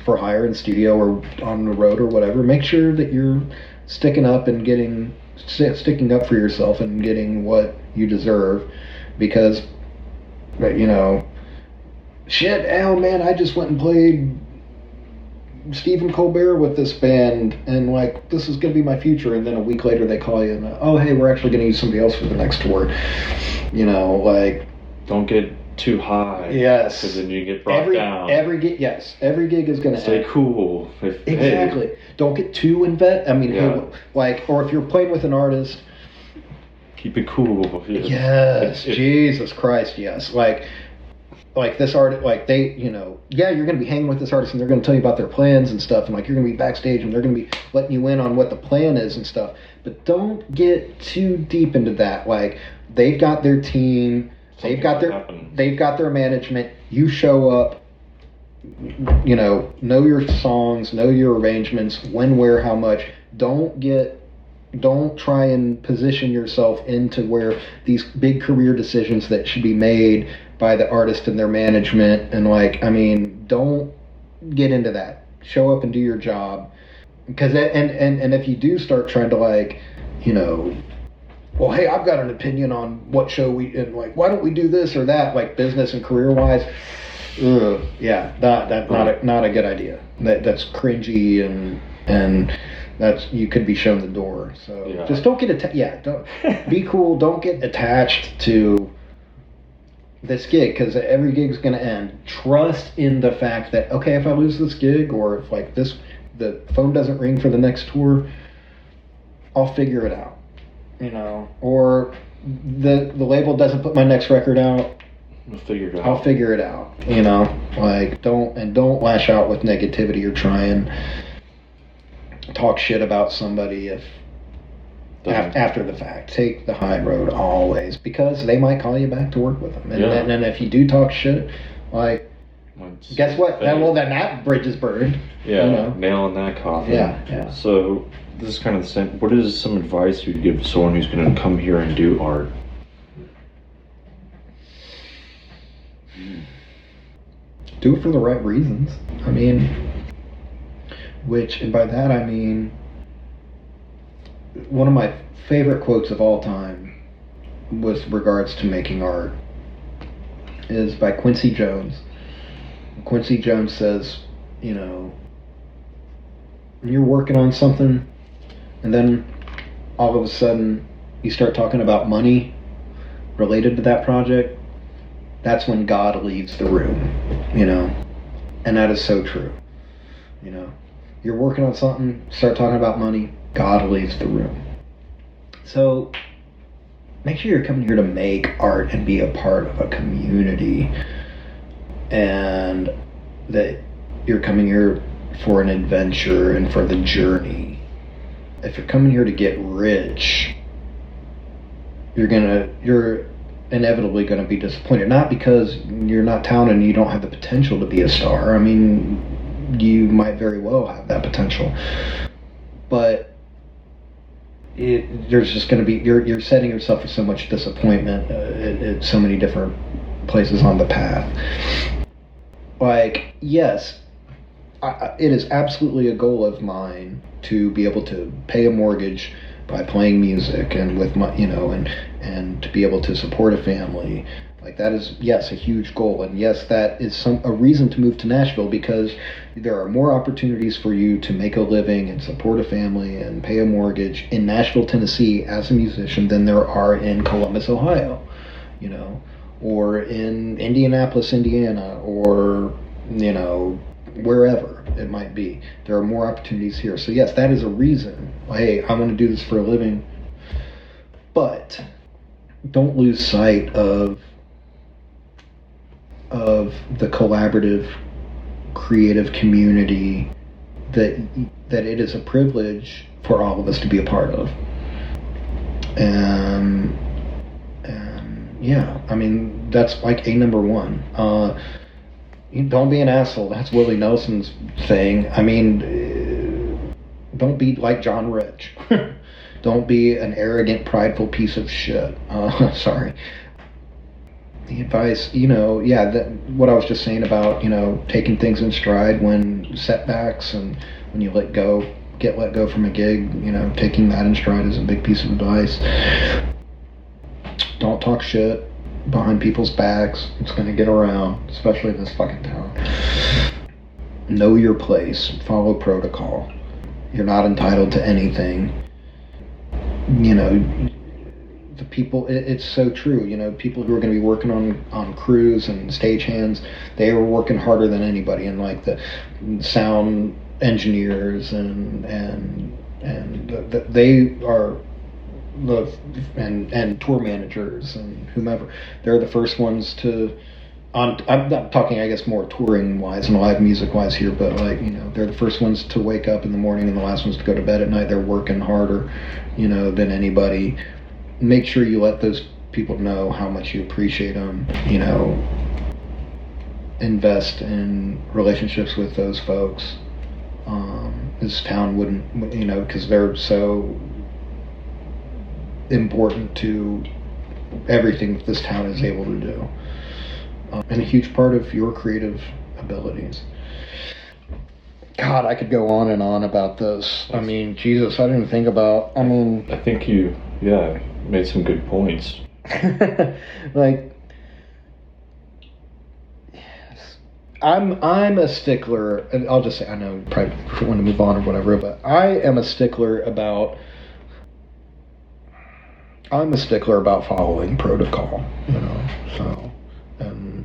Speaker 1: for hire in studio or on the road or whatever. Make sure that you're sticking up and sticking up for yourself and getting what you deserve, because, shit, oh man, I just went and played Stephen Colbert with this band, and like, this is going to be my future, and then a week later they call you and, oh hey, we're actually going to use somebody else for the next tour. Like,
Speaker 3: don't get too high.
Speaker 1: Yes.
Speaker 3: Because then you get brought down.
Speaker 1: Every gig is going to
Speaker 3: stay cool.
Speaker 1: Exactly. Hey. Don't get too invested. I mean, or if you're playing with an artist,
Speaker 3: keep it cool.
Speaker 1: Yes. Jesus Christ, yes. Like this artist, like they, you're going to be hanging with this artist and they're going to tell you about their plans and stuff, and like you're going to be backstage and they're going to be letting you in on what the plan is and stuff. But don't get too deep into that. Like, they've got their team, they've got their management. You show up, know your songs, know your arrangements, when, where, how much. Don't try and position yourself into where these big career decisions that should be made by the artist and their management, and don't get into that. Show up and do your job, because and if you do start trying to well, hey, I've got an opinion on what show why don't we do this or that, like business and career wise. Not a good idea. That's cringy, and that's, you could be shown the door. So just don't get don't be cool. Don't get attached to this gig, because every gig's going to end. Trust in the fact that, okay, if I lose this gig, or if the phone doesn't ring for the next tour, I'll figure it out, or the label doesn't put my next record out,
Speaker 3: I'll figure it out.
Speaker 1: Don't lash out with negativity or try and talk shit about somebody after the fact. Take the high road always, because they might call you back to work with them, and if you do talk shit, guess what? Then that bridge is burned.
Speaker 3: Nail in that coffin.
Speaker 1: Yeah.
Speaker 3: So this is kind of the same. What is some advice you'd give someone who's going to come here and do art?
Speaker 1: Do it for the right reasons. And by that I mean, one of my favorite quotes of all time with regards to making art is by Quincy Jones. Quincy Jones says, you're working on something, and then all of a sudden you start talking about money related to that project. That's when God leaves the room, and that is so true. You're working on something, start talking about money, God leaves the room. So make sure you're coming here to make art and be a part of a community, and that you're coming here for an adventure and for the journey. If you're coming here to get rich, you're inevitably going to be disappointed. Not because you're not talented and you don't have the potential to be a star. You might very well have that potential, but there's just going to be, you're setting yourself for so much disappointment at so many different places on the path. Yes, it is absolutely a goal of mine to be able to pay a mortgage by playing music, and with my, and to be able to support a family. That is, yes, a huge goal, and yes, that is a reason to move to Nashville, because there are more opportunities for you to make a living and support a family and pay a mortgage in Nashville, Tennessee as a musician than there are in Columbus, Ohio. or in Indianapolis, Indiana, or, wherever it might be. There are more opportunities here. So yes, that is a reason. Hey, I want to do this for a living. But don't lose sight of the collaborative, creative community that it is a privilege for all of us to be a part of. And yeah, I mean, that's like number one. Don't be an asshole. That's Willie Nelson's thing. I mean, don't be like John Rich. Don't be an arrogant, prideful piece of shit. Sorry. The advice, what I was just saying about, taking things in stride when setbacks and when you get let go from a gig, taking that in stride is a big piece of advice. Don't talk shit behind people's backs. It's going to get around, especially in this fucking town. Know your place. Follow protocol. You're not entitled to anything. The people, it's so true. People who are going to be working on crews and stagehands, they were working harder than anybody, and like the sound engineers and they are and tour managers and whomever. They're the first ones to. I'm not talking, I guess, more touring wise and live music wise here, but they're the first ones to wake up in the morning and the last ones to go to bed at night. They're working harder, than anybody. Make sure you let those people know how much you appreciate them. Invest in relationships with those folks. This town wouldn't, because they're so important to everything this town is able to do. And a huge part of your creative abilities. God, I could go on and on about this. I mean, Jesus, I didn't think about.
Speaker 3: I think you, made some good points.
Speaker 1: Like, yes, I'm a stickler, and I'll just say, I know you probably want to move on or whatever, but I'm a stickler about following protocol, so. And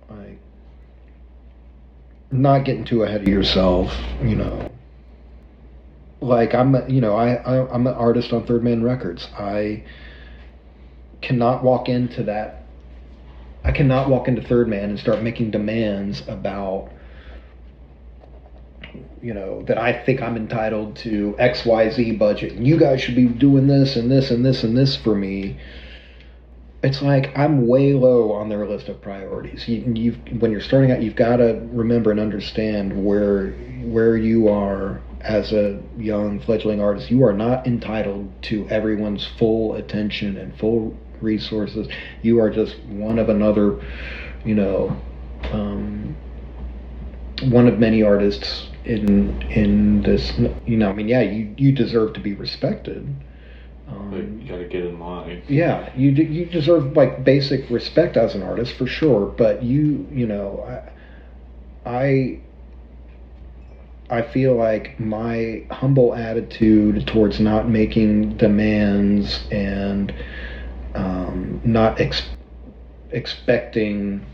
Speaker 1: like not getting too ahead of yourself, like I'm an artist on Third Man Records. I cannot walk into Third Man and start making demands about that I think I'm entitled to XYZ budget and you guys should be doing this and this and this and this for me. It's like I'm way low on their list of priorities. When you're starting out, you've got to remember and understand where you are as a young fledgling artist. You are not entitled to everyone's full attention and full resources. You are just one of another, one of many artists in this. You deserve to be respected.
Speaker 3: But you gotta get in line.
Speaker 1: Yeah, you deserve like basic respect as an artist for sure. But I feel like my humble attitude towards not making demands and not expecting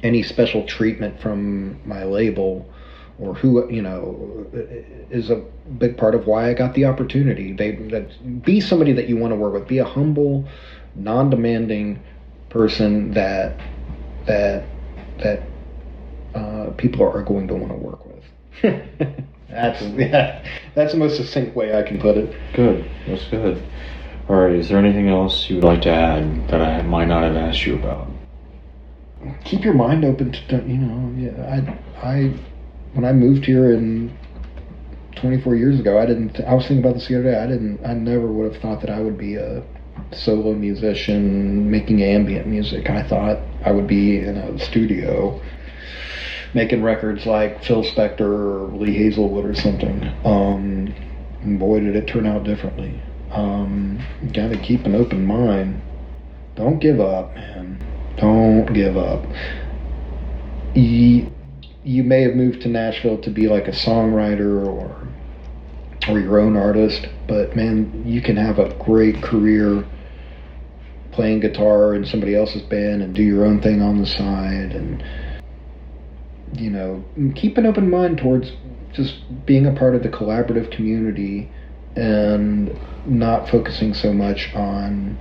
Speaker 1: any special treatment from my label or who is a big part of why I got the opportunity. Be somebody that you want to work with. Be a humble, non-demanding person that people are going to want to work with. That's the most succinct way I can put it.
Speaker 3: Good. That's good. All right. Is there anything else you would like to add that I might not have asked you about?
Speaker 1: Keep your mind open to I when I moved here 24 years ago, I was thinking about this the other day. I never would have thought that I would be a solo musician making ambient music. I thought I would be in a studio making records like Phil Spector or Lee Hazelwood or something. And boy, did it turn out differently. You gotta keep an open mind. Don't give up, man. Don't give up. You may have moved to Nashville to be like a songwriter or your own artist, but man, you can have a great career playing guitar in somebody else's band and do your own thing on the side, and keep an open mind towards just being a part of the collaborative community and not focusing so much on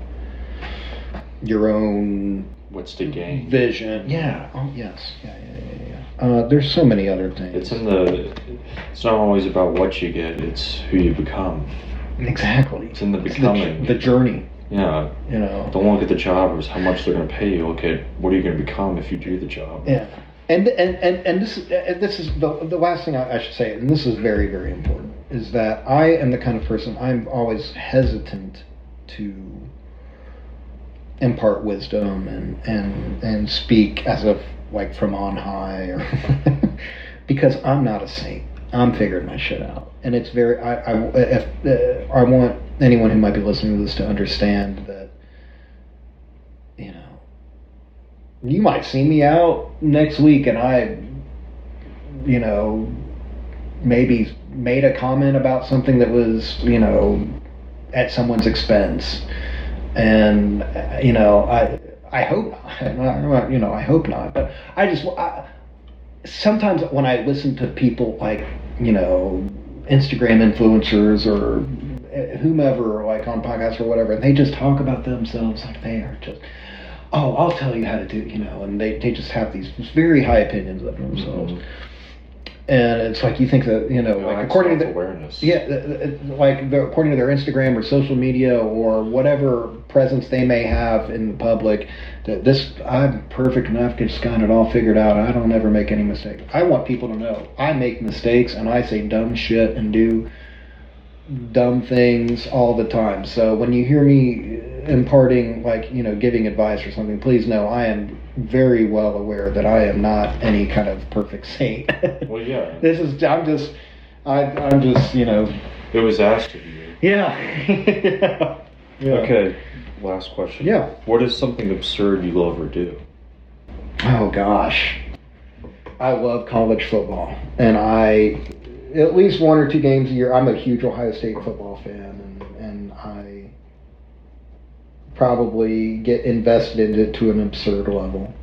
Speaker 1: your own
Speaker 3: vision.
Speaker 1: Yeah. Oh, yes. Yeah. There's so many other things.
Speaker 3: It's not always about what you get, it's who you become.
Speaker 1: Exactly.
Speaker 3: It's in the becoming.
Speaker 1: The journey.
Speaker 3: Yeah. Don't look at the job as how much they're going to pay you. Look at what are you going to become if you do the job.
Speaker 1: Yeah. And this is the last thing I should say, and this is very, very important, is that I am the kind of person, I'm always hesitant to impart wisdom and speak as if like from on high, or because I'm not a saint. I'm figuring my shit out, and it's very. I want anyone who might be listening to this to understand that, you might see me out next week, and I, maybe made a comment about something that was, at someone's expense, and I hope not. I hope not. But sometimes when I listen to people like, Instagram influencers or whomever, like on podcasts or whatever, and they just talk about themselves like they are just, I'll tell you how to do, and they just have these very high opinions of themselves. Mm-hmm. And it's like you think that, like according to
Speaker 3: awareness.
Speaker 1: According to their Instagram or social media or whatever presence they may have in the public, that I'm perfect enough, just got it all figured out. I don't ever make any mistakes. I want people to know I make mistakes and I say dumb shit and do dumb things all the time. So when you hear me imparting, giving advice or something, please know I am very well aware that I am not any kind of perfect saint.
Speaker 3: Well, yeah.
Speaker 1: I'm just
Speaker 3: It was asked of you.
Speaker 1: Yeah. Yeah.
Speaker 3: Okay, last question.
Speaker 1: Yeah.
Speaker 3: What is something absurd you love or do?
Speaker 1: Oh gosh. I love college football, and at least 1 or 2 games a year. I'm a huge Ohio State football fan, and I probably get invested in it to an absurd level.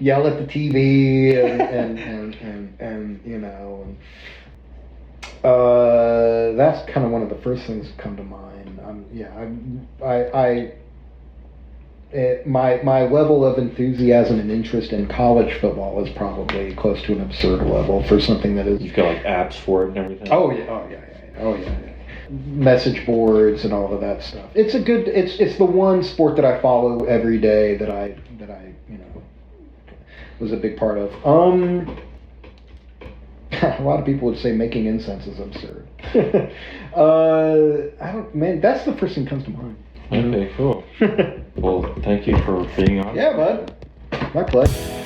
Speaker 1: Yell at the TV and that's kind of one of the first things that come to mind. My level of enthusiasm and interest in college football is probably close to an absurd level for something that is.
Speaker 3: You've got like apps for it and everything.
Speaker 1: Oh yeah. Message boards and all of that stuff. It's the one sport that I follow every day that I was a big part of. A lot of people would say making incense is absurd. That's the first thing that comes to mind.
Speaker 3: Okay, cool. Well, thank you for being on.
Speaker 1: Yeah, bud. My pleasure.